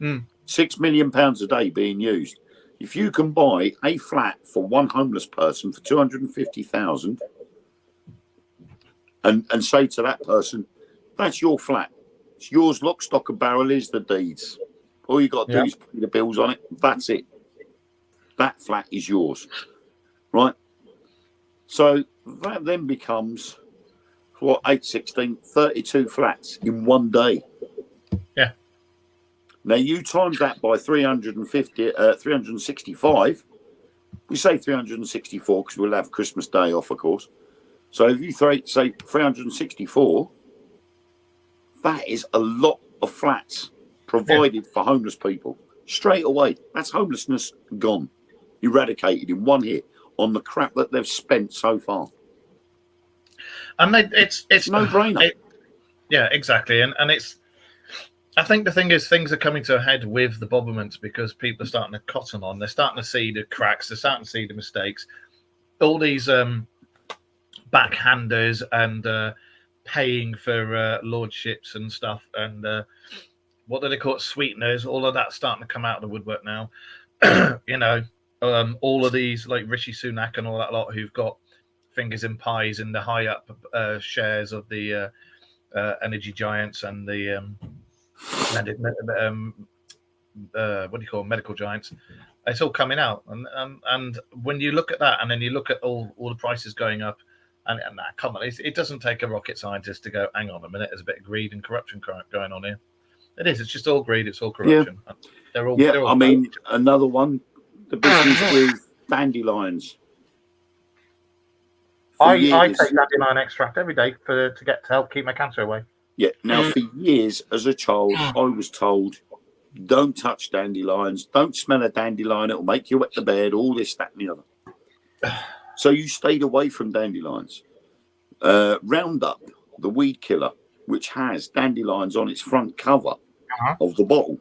£6 million a day being used. If you can buy a flat for one homeless person for 250,000 and say to that person, that's your flat. It's yours, lock, stock and barrel, is the deeds. All you got to do is pay the bills on it. That's it. That flat is yours. Right? So that then becomes, 8, 16, 32 flats in 1 day. Yeah. Now you times that by 365. We say 364 because we'll have Christmas Day off, of course. So if you say 364, that is a lot of flats provided for homeless people straight away. That's homelessness gone, eradicated in one hit on the crap that they've spent so far. And it's no brainer. Yeah, exactly. And it's, I think the thing is, things are coming to a head with the Bobberments because people are starting to cotton on. They're starting to see the cracks. They're starting to see the mistakes. All these backhanders and paying for lordships and stuff, and what do they call it, sweeteners, all of that's starting to come out of the woodwork now. You know, all of these, like Rishi Sunak and all that lot, who've got fingers in pies in the high up shares of the energy giants and the what do you call them, medical giants. It's all coming out, and when you look at that, and then you look at all the prices going up, and come on, it doesn't take a rocket scientist to go, hang on a minute, there's a bit of greed and corruption going on here. It is. It's just all greed. It's all corruption. Yeah. They're all. I mean, another one, the business with dandelions. I take dandelion extract every day to help keep my cancer away. Yeah. Now, for years as a child, I was told, don't touch dandelions, don't smell a dandelion, it'll make you wet the bed, all this, that, and the other. So you stayed away from dandelions. Roundup, the weed killer, which has dandelions on its front cover of the bottle,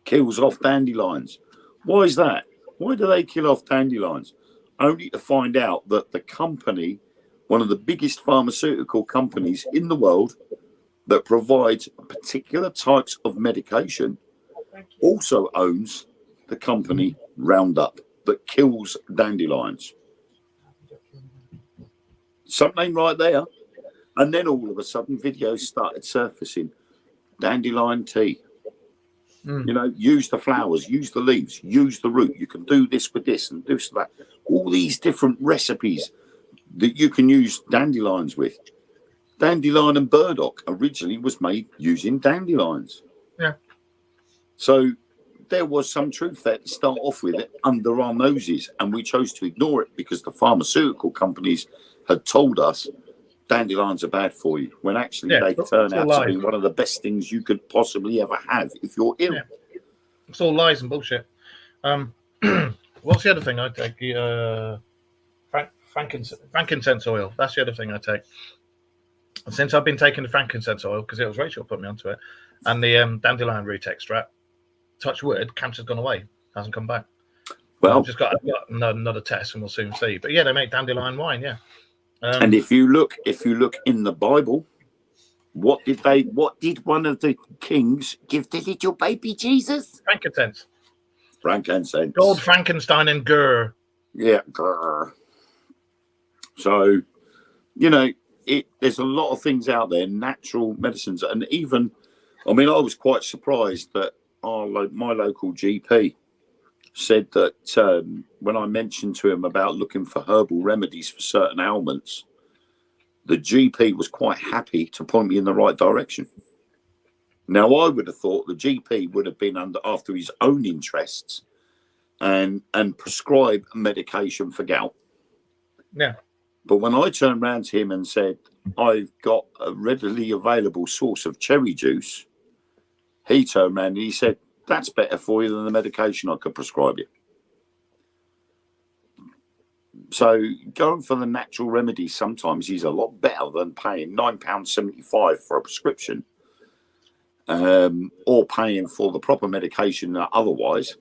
kills off dandelions. Why is that? Why do they kill off dandelions? Only to find out that the company, one of the biggest pharmaceutical companies in the world that provides particular types of medication, also owns the company Roundup that kills dandelions. Something right there. And then all of a sudden videos started surfacing. Dandelion tea. You know, use the flowers, use the leaves, use the root. You can do this with this and do that. All these different recipes that you can use dandelions with. Dandelion and burdock originally was made using dandelions. Yeah. So there was some truth there to start off with it under our noses, and we chose to ignore it because the pharmaceutical companies had told us dandelions are bad for you, when actually they turn out to be one of the best things you could possibly ever have if you're ill. Yeah. It's all lies and bullshit. What's the other thing I take? Frankincense oil. That's the other thing I take. Since I've been taking the frankincense oil, because it was Rachel put me onto it, and the dandelion root extract, touch wood, cancer's gone away. Hasn't come back. Well, I've just got another test, and we'll soon see. But yeah, they make dandelion wine. Yeah. And if you look in the Bible, what did one of the kings give to little baby Jesus? Frankincense. Gold, Frankenstein, and Gur. Yeah, Gur. So, you know, there's a lot of things out there, natural medicines, and even, I mean, I was quite surprised that my local GP said that when I mentioned to him about looking for herbal remedies for certain ailments, the GP was quite happy to point me in the right direction. Now, I would have thought the GP would have been after his own interests and prescribe medication for gout. Yeah. But when I turned around to him and said, I've got a readily available source of cherry juice, he turned around and he said, that's better for you than the medication I could prescribe you. So going for the natural remedy sometimes is a lot better than paying £9.75 for a prescription, or paying for the proper medication otherwise,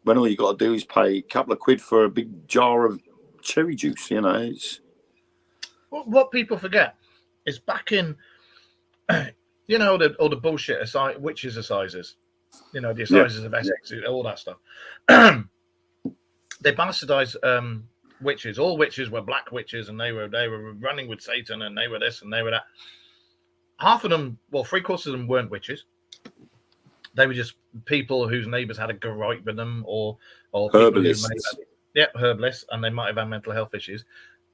when all you got to do is pay a couple of quid for a big jar of cherry juice. You know, it's what people forget is back in, you know, all the bullshit aside, witches assizes, you know, the assizes of Essex, all that stuff. They bastardized witches. All witches were black witches, and they were running with Satan, and they were this and they were that. Half of them, well, 3/4 of them weren't witches. They were just people whose neighbours had a gripe with them, or herbalists. Herbalists, and they might have had mental health issues.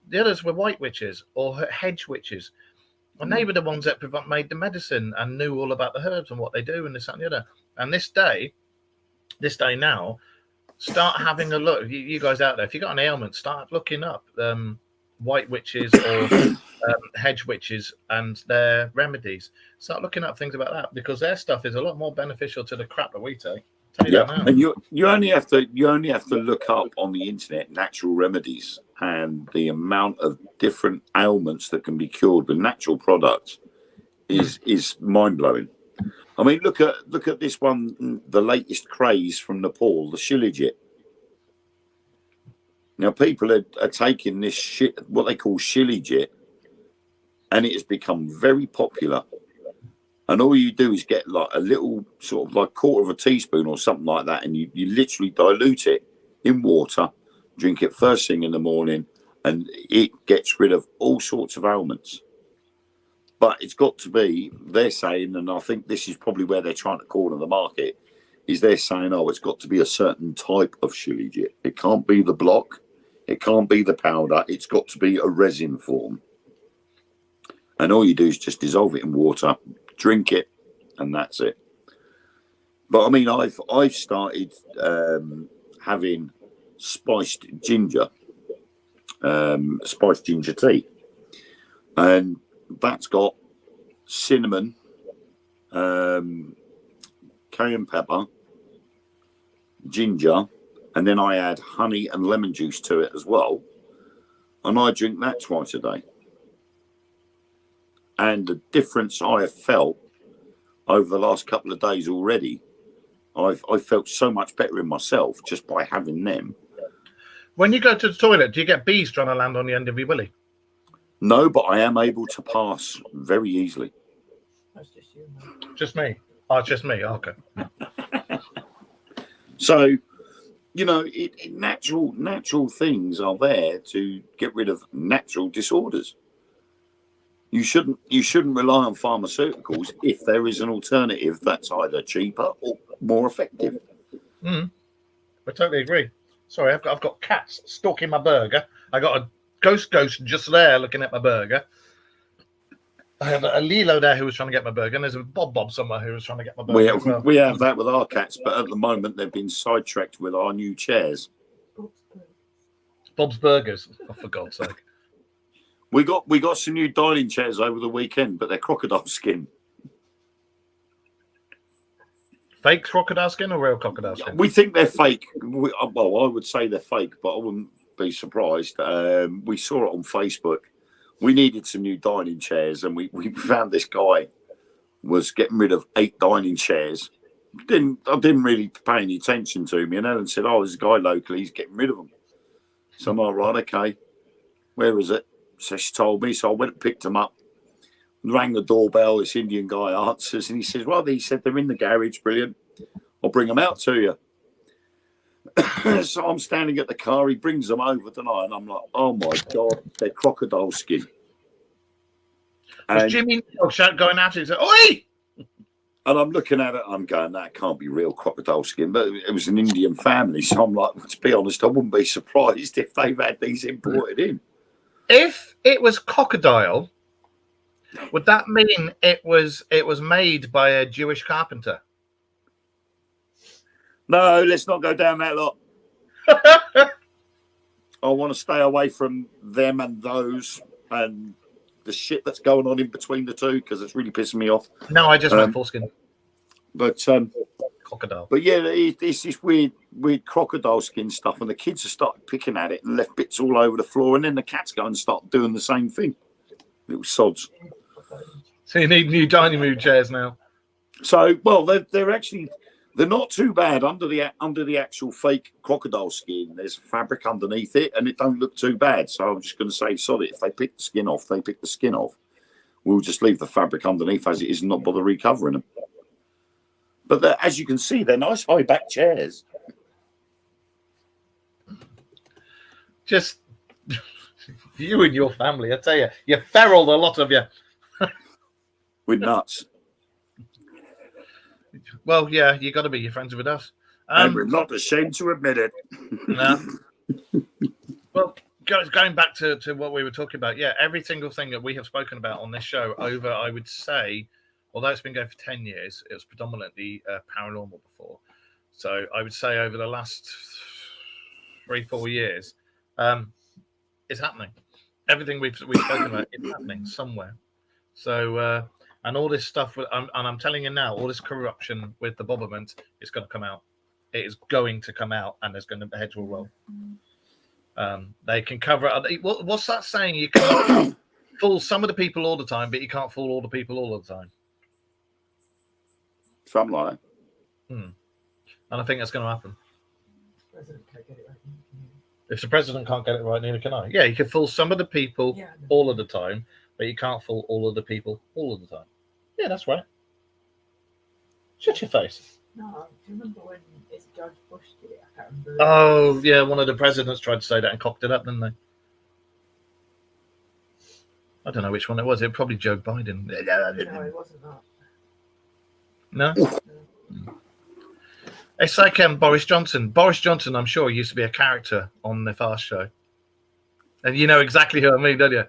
The others were white witches or hedge witches, and they were the ones that made the medicine and knew all about the herbs and what they do and this and the other. And this day now, start having a look. You guys out there, if you got an ailment, start looking up white witches or hedge witches and their remedies. Start looking up things about that, because their stuff is a lot more beneficial to the crap that we take. And you only have to look up on the internet natural remedies, and the amount of different ailments that can be cured with natural products is mind blowing. I mean, look at this one, the latest craze from Nepal, the Shilajit. Now, people are taking this shit, what they call Shilajit, and it has become very popular. And all you do is get like a little sort of like quarter of a teaspoon or something like that, and you literally dilute it in water, drink it first thing in the morning, and it gets rid of all sorts of ailments. But it's got to be, they're saying, and I think this is probably where they're trying to corner the market, is they're saying, oh, it's got to be a certain type of Shilajit. It can't be the block. It can't be the powder. It's got to be a resin form. And all you do is just dissolve it in water, drink it, and that's it. But I mean, I've started having spiced ginger tea, and that's got cinnamon, cayenne pepper, ginger, and then I add honey and lemon juice to it as well, and I drink that twice a day. And the difference I have felt over the last couple of days already, I've felt so much better in myself just by having them. When you go to the toilet, do you get bees trying to land on the end of your willy? No, but I am able to pass very easily. That's just you, man. Just me. Oh, it's just me. Okay. So, you know, natural things are there to get rid of natural disorders. You shouldn't rely on pharmaceuticals if there is an alternative that's either cheaper or more effective. I totally agree. Sorry, I've got cats stalking my burger. I got a ghost just there looking at my burger. I have a Lilo there who was trying to get my burger, and there's a Bob somewhere who was trying to get my burger. We have that with our cats, but at the moment they've been sidetracked with our new chairs. Bob's Burgers, oh, for God's sake. We got some new dining chairs over the weekend, but they're crocodile skin. Fake crocodile skin or real crocodile skin? We think they're fake. Well, I would say they're fake, but I wouldn't be surprised. We saw it on Facebook. We needed some new dining chairs, and we found this guy was getting rid of 8 dining chairs. I didn't really pay any attention to him, you know, and said, "Oh, there's a guy locally. He's getting rid of them." So I'm like, right, okay. Where is it? So she told me. So I went and picked them up, rang the doorbell. This Indian guy answers, and he says, "Well, he said they're in the garage. Brilliant. I'll bring them out to you." So I'm standing at the car. He brings them over tonight, and I'm like, "Oh my God, they're crocodile skin." Was Jimmy going after it? Oi! And I'm looking at it. I'm going, that can't be real crocodile skin. But it was an Indian family, so I'm like, to be honest, I wouldn't be surprised if they've had these imported in. If it was crocodile, would that mean it was made by a Jewish carpenter? No, let's not go down that lot. I want to stay away from them and those and the shit that's going on in between the two because it's really pissing me off. No, I just went foreskin. But Crocodile. But yeah, it's this weird crocodile skin stuff, and the kids have started picking at it and left bits all over the floor, and then the cats go and start doing the same thing. Little sods. So you need new dining room chairs now. So, well, they're not too bad under the actual fake crocodile skin. There's fabric underneath it, and it don't look too bad. So I'm just going to say, sod it. If they pick the skin off, they pick the skin off. We'll just leave the fabric underneath as it is, and not bother recovering them. But as you can see, they're nice high back chairs. Just you and your family, I tell you, you're feral, a lot of you. We're nuts. Well, yeah, you got to be. You're friends with us. And we're not ashamed to admit it. No. Well, going back to what we were talking about, yeah, every single thing that we have spoken about on this show over, I would say, although it's been going for 10 years, it was predominantly paranormal before. So I would say over the last 3-4 years, it's happening. Everything we've spoken about is happening somewhere. So, and all this stuff, and I'm telling you now, all this corruption with the Bobberment is going to come out. It is going to come out, and there's going to, the heads will roll. They can cover it. What's that saying? You can fool some of the people all the time, but you can't fool all the people all the time. Something like that. And I think that's going to happen. President can't get it right. If the president can't get it right, neither can I. Yeah, you can fool some of the people all of the time, but you can't fool all of the people all of the time. Yeah, that's right. Shut your face. No, do you remember when it's George Bush did it? I can't remember. Oh, yeah, one of the presidents tried to say that and cocked it up, didn't they? I don't know which one it was. It was probably Joe Biden. No, it wasn't that. No? It's like Boris Johnson. Boris Johnson, I'm sure, used to be a character on the Fast Show. And you know exactly who I mean, don't you?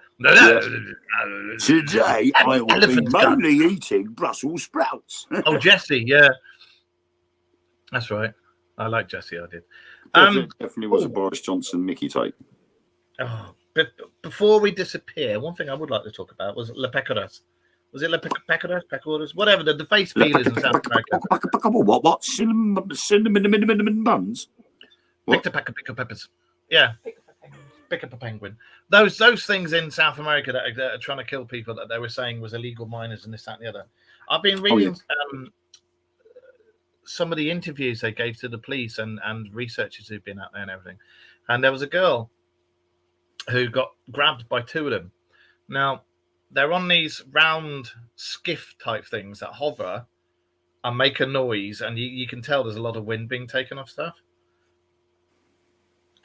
Today, I will be mainly eating Brussels sprouts. Oh, Jesse, yeah. That's right. I like Jesse, I did. Definitely was a Boris Johnson Mickey type. Oh, but before we disappear, one thing I would like to talk about was Le Pecoras. Was it Le Pecoras? Whatever, the face peelers in South America. What? Cinnamon buns? Picked a pack of pickled peppers. Yeah. Pick up a penguin. Those things in South America that are trying to kill people that they were saying was illegal miners and this, that, and the other. I've been reading some of the interviews they gave to the police and researchers who've been out there and everything. And there was a girl who got grabbed by two of them. Now, they're on these round skiff type things that hover and make a noise, and you can tell there's a lot of wind being taken off stuff.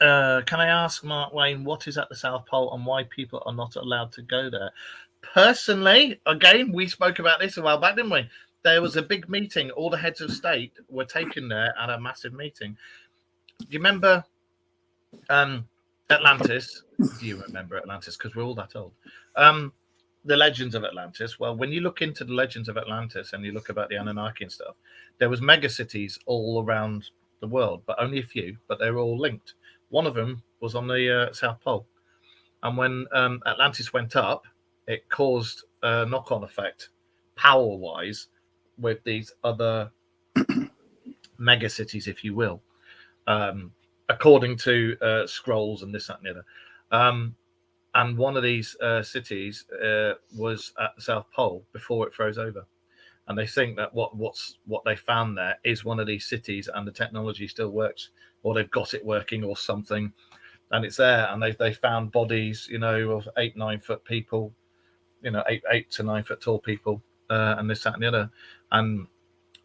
Can I ask Mark Wayne what is at the South Pole and why people are not allowed to go there? Personally, again, we spoke about this a while back, didn't we? There was a big meeting. All the heads of state were taken there at a massive meeting. Do you remember Atlantis? Do you remember Atlantis? Because we're all that old. The legends of Atlantis. Well, when you look into the legends of Atlantis and you look about the Anunnaki and stuff, there was mega cities all around the world, but only a few, but they were all linked. One of them was on the South Pole. And when Atlantis went up, it caused a knock-on effect, power-wise, with these other mega cities, if you will, according to scrolls and this, that, and the other. And one of these cities was at the South Pole before it froze over. And they think that what they found there is one of these cities, and the technology still works, or they've got it working or something, and it's there. And they found bodies, of 8-9 foot people, 8 to 9 foot tall people, and this, that, and the other. And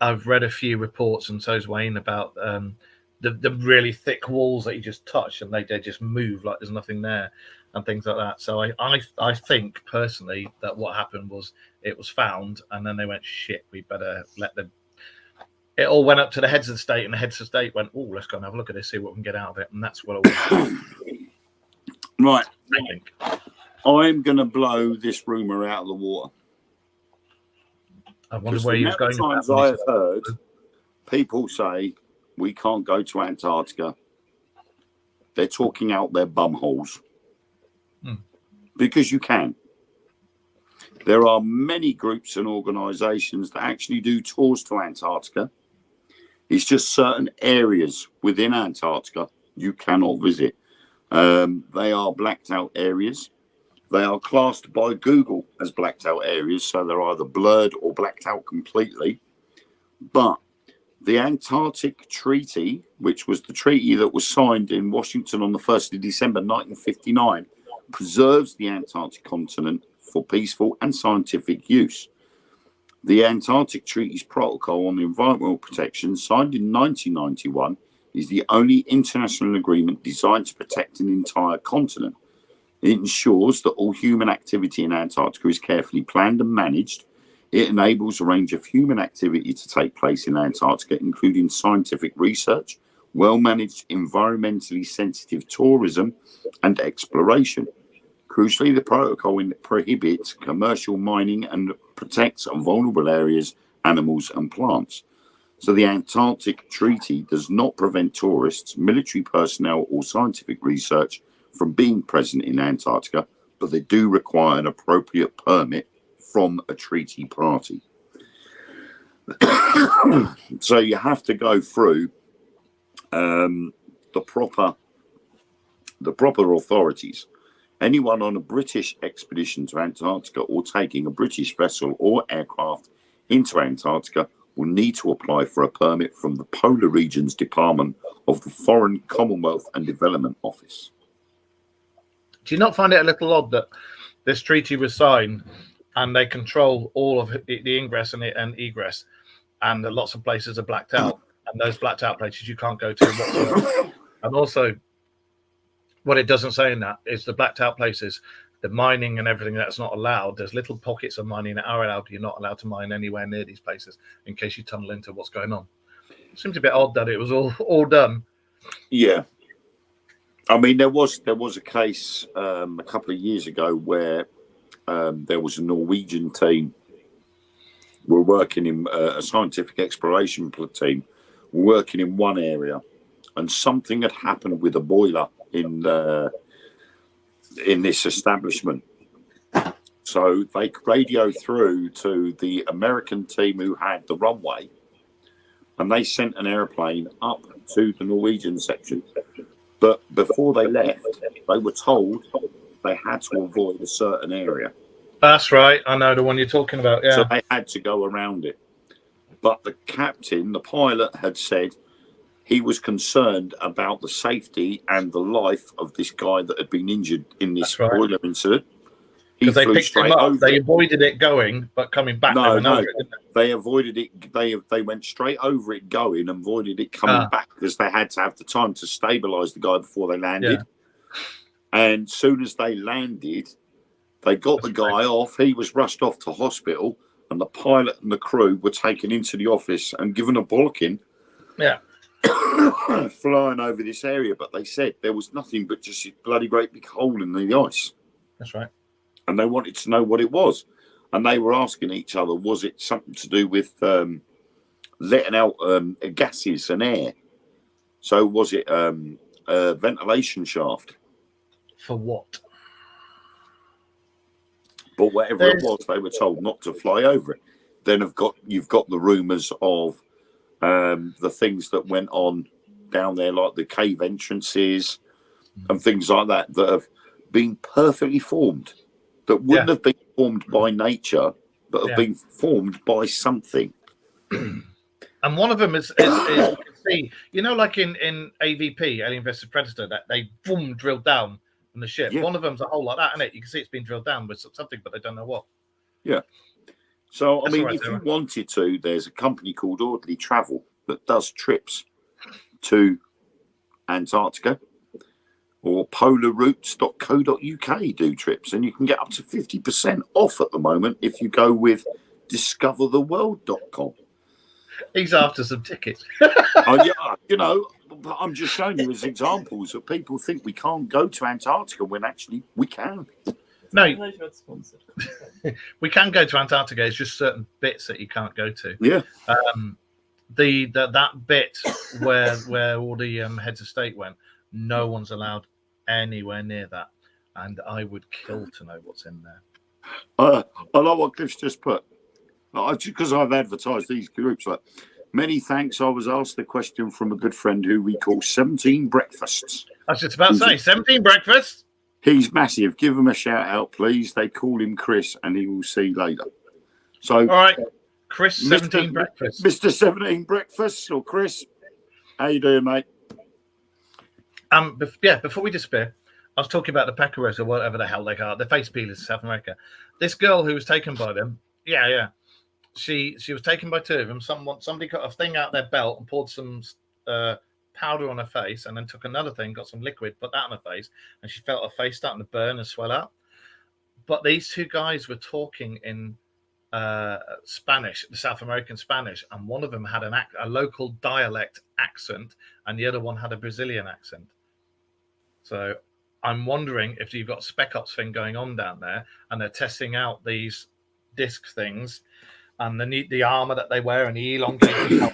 I've read a few reports, and so's Wayne, about the really thick walls that you just touch, and they just move like there's nothing there, and things like that. So I think personally that what happened was it was found, and then they went, shit, we better let them. It all went up to the heads of the state, and the heads of the state went, oh, let's go and have a look at this, see what we can get out of it. And that's what I want. Right. I think. I'm going to blow this rumor out of the water. I wonder where he was going. Times I have heard people say we can't go to Antarctica. they're talking out their bum holes. Hmm. Because you can. There are many groups and organisations that actually do tours to Antarctica. It's just certain areas within Antarctica you cannot visit. They are blacked out areas. They are classed by Google as blacked out areas, so they're either blurred or blacked out completely. But the Antarctic Treaty, which was the treaty that was signed in Washington on the 1st of December 1959, preserves the Antarctic continent for peaceful and scientific use. The Antarctic Treaty's protocol on environmental protection, signed in 1991, is the only international agreement designed to protect an entire continent. It ensures that all human activity in Antarctica is carefully planned and managed. It enables a range of human activity to take place in Antarctica, including scientific research, well-managed environmentally sensitive tourism, and exploration. Crucially, the protocol prohibits commercial mining and protects vulnerable areas, animals, and plants. So the Antarctic Treaty does not prevent tourists, military personnel, or scientific research from being present in Antarctica, but they do require an appropriate permit from a treaty party. So you have to go through the proper authorities. Anyone on a British expedition to Antarctica or taking a British vessel or aircraft into Antarctica will need to apply for a permit from the Polar Regions Department of the Foreign Commonwealth and Development Office. Do you not find it a little odd that this treaty was signed and they control all of the ingress and egress, and that lots of places are blacked out, and those blacked out places you can't go to whatsoever? And also, what it doesn't say in that is the blacked out places, the mining and everything that's not allowed. There's little pockets of mining that are allowed. You're not allowed to mine anywhere near these places in case you tunnel into what's going on. It seems a bit odd that it was all done. Yeah. I mean, there was a case a couple of years ago where there was a Norwegian team were working in a scientific exploration team, working in one area, and something had happened with a boiler in this establishment. So they radioed through to the American team who had the runway, and they sent an airplane up to the Norwegian section. But before they left, they were told they had to avoid a certain area. That's right. I know the one you're talking about. Yeah. So they had to go around it. But the captain, the pilot, had said he was concerned about the safety and the life of this guy that had been injured in this boiler incident. Because they picked him up. They avoided it going, but coming back. They avoided it. They went straight over it going and avoided it coming back because they had to have the time to stabilize the guy before they landed. Yeah. And soon as they landed, they got the guy off. He was rushed off to hospital, and the pilot and the crew were taken into the office and given a bollocking. Yeah. Flying over this area, but they said there was nothing but just a bloody great big hole in the ice. That's right. And they wanted to know what it was, and they were asking each other, was it something to do with letting out gases and air? So was it a ventilation shaft? For what? But whatever it was, they were told not to fly over it. Then you've got the rumours of the things that went on down there, like the cave entrances and things like that have been perfectly formed, that wouldn't have been formed by nature, but have been formed by something. And one of them is you can see, like in AVP, Alien vs Predator, that they drilled down on the ship. Yeah. One of them's a hole like that, isn't it? You can see it's been drilled down with something, but they don't know what. Yeah. So, I mean, if you wanted to, there's a company called Audley Travel that does trips to Antarctica, or polarroutes.co.uk do trips, and you can get up to 50% off at the moment if you go with discovertheworld.com. He's after some tickets. I'm just showing you as examples that people think we can't go to Antarctica when actually we can. No, we can go to Antarctica. It's just certain bits that you can't go to. Yeah. That bit where all the heads of state went, No one's allowed anywhere near that, and I would kill to know what's in there. I like what Cliff's just put. Because I've advertised these groups. Like, many thanks. I was asked the question from a good friend who we call 17 Breakfasts. I was just about to say 17 breakfasts. He's massive. Give him a shout out, please. They call him Chris, and he will see later. So, All right, Chris, 17 breakfasts. Mr. 17 Breakfasts, or Chris, how you doing, mate? Before we disappear, I was talking about the pecaros or whatever the hell they are, the face peelers in South America. This girl who was taken by them, she was taken by two of them. Somebody got a thing out their belt and poured some powder on her face, and then took another thing, got some liquid, put that on her face, and she felt her face starting to burn and swell up. But these two guys were talking in Spanish, the South American Spanish, and one of them had a local dialect accent, and the other one had a Brazilian accent. So I'm wondering if you've got a Spec Ops thing going on down there, and they're testing out these disc things and the armor that they wear and the elongated helmet.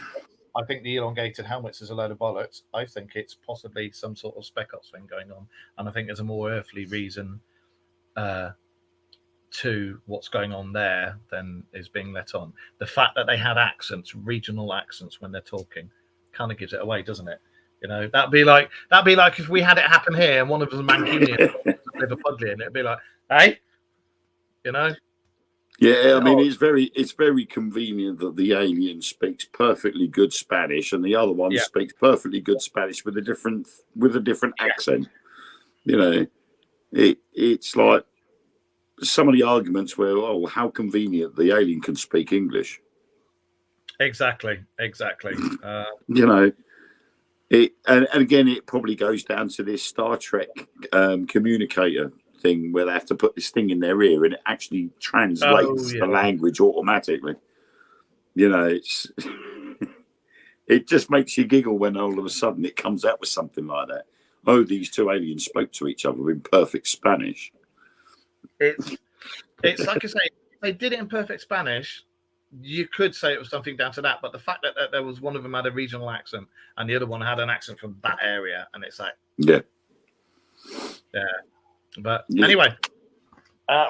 I think the elongated helmets is a load of bollocks. I think it's possibly some sort of Spec Ops thing going on, and I think there's a more earthly reason to what's going on there than is being let on. The fact that they had accents, regional accents, when they're talking, kind of gives it away, doesn't it? You know, that'd be like if we had it happen here and one of us was a Mancunian, Liverpudlian, it'd be like, hey, you know. Yeah, I mean, it's very convenient that the alien speaks perfectly good Spanish and the other one speaks perfectly good Spanish with a different accent. You know, it's like some of the arguments where, oh, how convenient the alien can speak English. Exactly. You know, and again, it probably goes down to this Star Trek communicator thing where they have to put this thing in their ear and it actually translates the language automatically. You know, it just makes you giggle when all of a sudden it comes out with something like that. Oh, these two aliens spoke to each other in perfect Spanish. It's like I say, if they did it in perfect Spanish, you could say it was something down to that. But the fact that there was one of them had a regional accent and the other one had an accent from that area, and it's like, yeah. But anyway,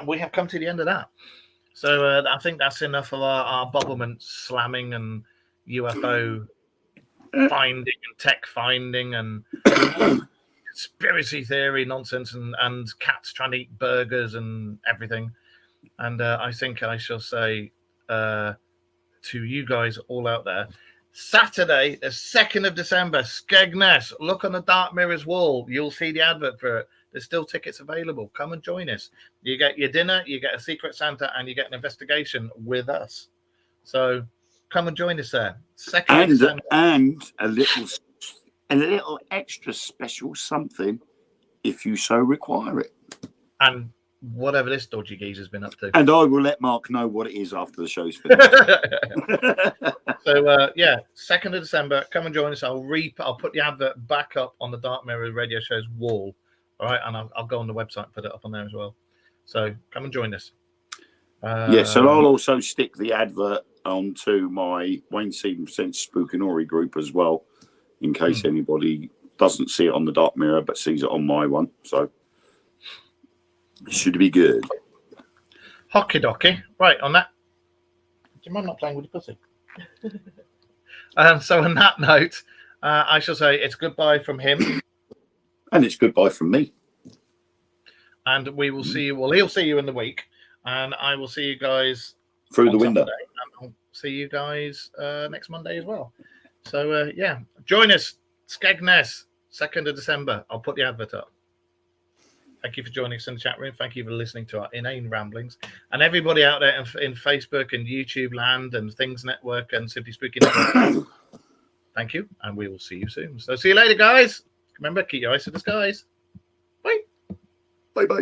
we have come to the end of that. So I think that's enough of our Bobblement slamming and UFO finding and tech finding and conspiracy theory nonsense and cats trying to eat burgers and everything. And I think I shall say to you guys all out there, Saturday, the 2nd of December, Skegness. Look on the Dark Mirrors wall. You'll see the advert for it. There's still tickets available. Come and join us. You get your dinner, you get a Secret Santa, and you get an investigation with us. So come and join us there. 2nd of December. And a little extra special something if you so require it. And whatever this dodgy geezer's been up to. And I will let Mark know what it is after the show's finished. So 2nd of December, come and join us. I'll put the advert back up on the Dark Mirror Radio Show's wall. All right, and I'll go on the website and put it up on there as well. So come and join us. So I'll also stick the advert onto my Wayne Stephen Presents Spookinori group as well, in case anybody doesn't see it on the Dark Mirror but sees it on my one. So it should be good. Hockey docky. Right, on that. Do you mind not playing with the pussy? So on that note, I shall say it's goodbye from him. And it's goodbye from me. And we will see you. Well, he'll see you in the week. And I will see you guys through the window. Saturday, and I'll see you guys next Monday as well. So, join us. Skegness, 2nd of December. I'll put the advert up. Thank you for joining us in the chat room. Thank you for listening to our inane ramblings. And everybody out there in Facebook and YouTube land and Things Network and Simply Spooky Network. Thank you. And we will see you soon. So see you later, guys. Remember, keep your eyes to the skies. Bye. Bye-bye.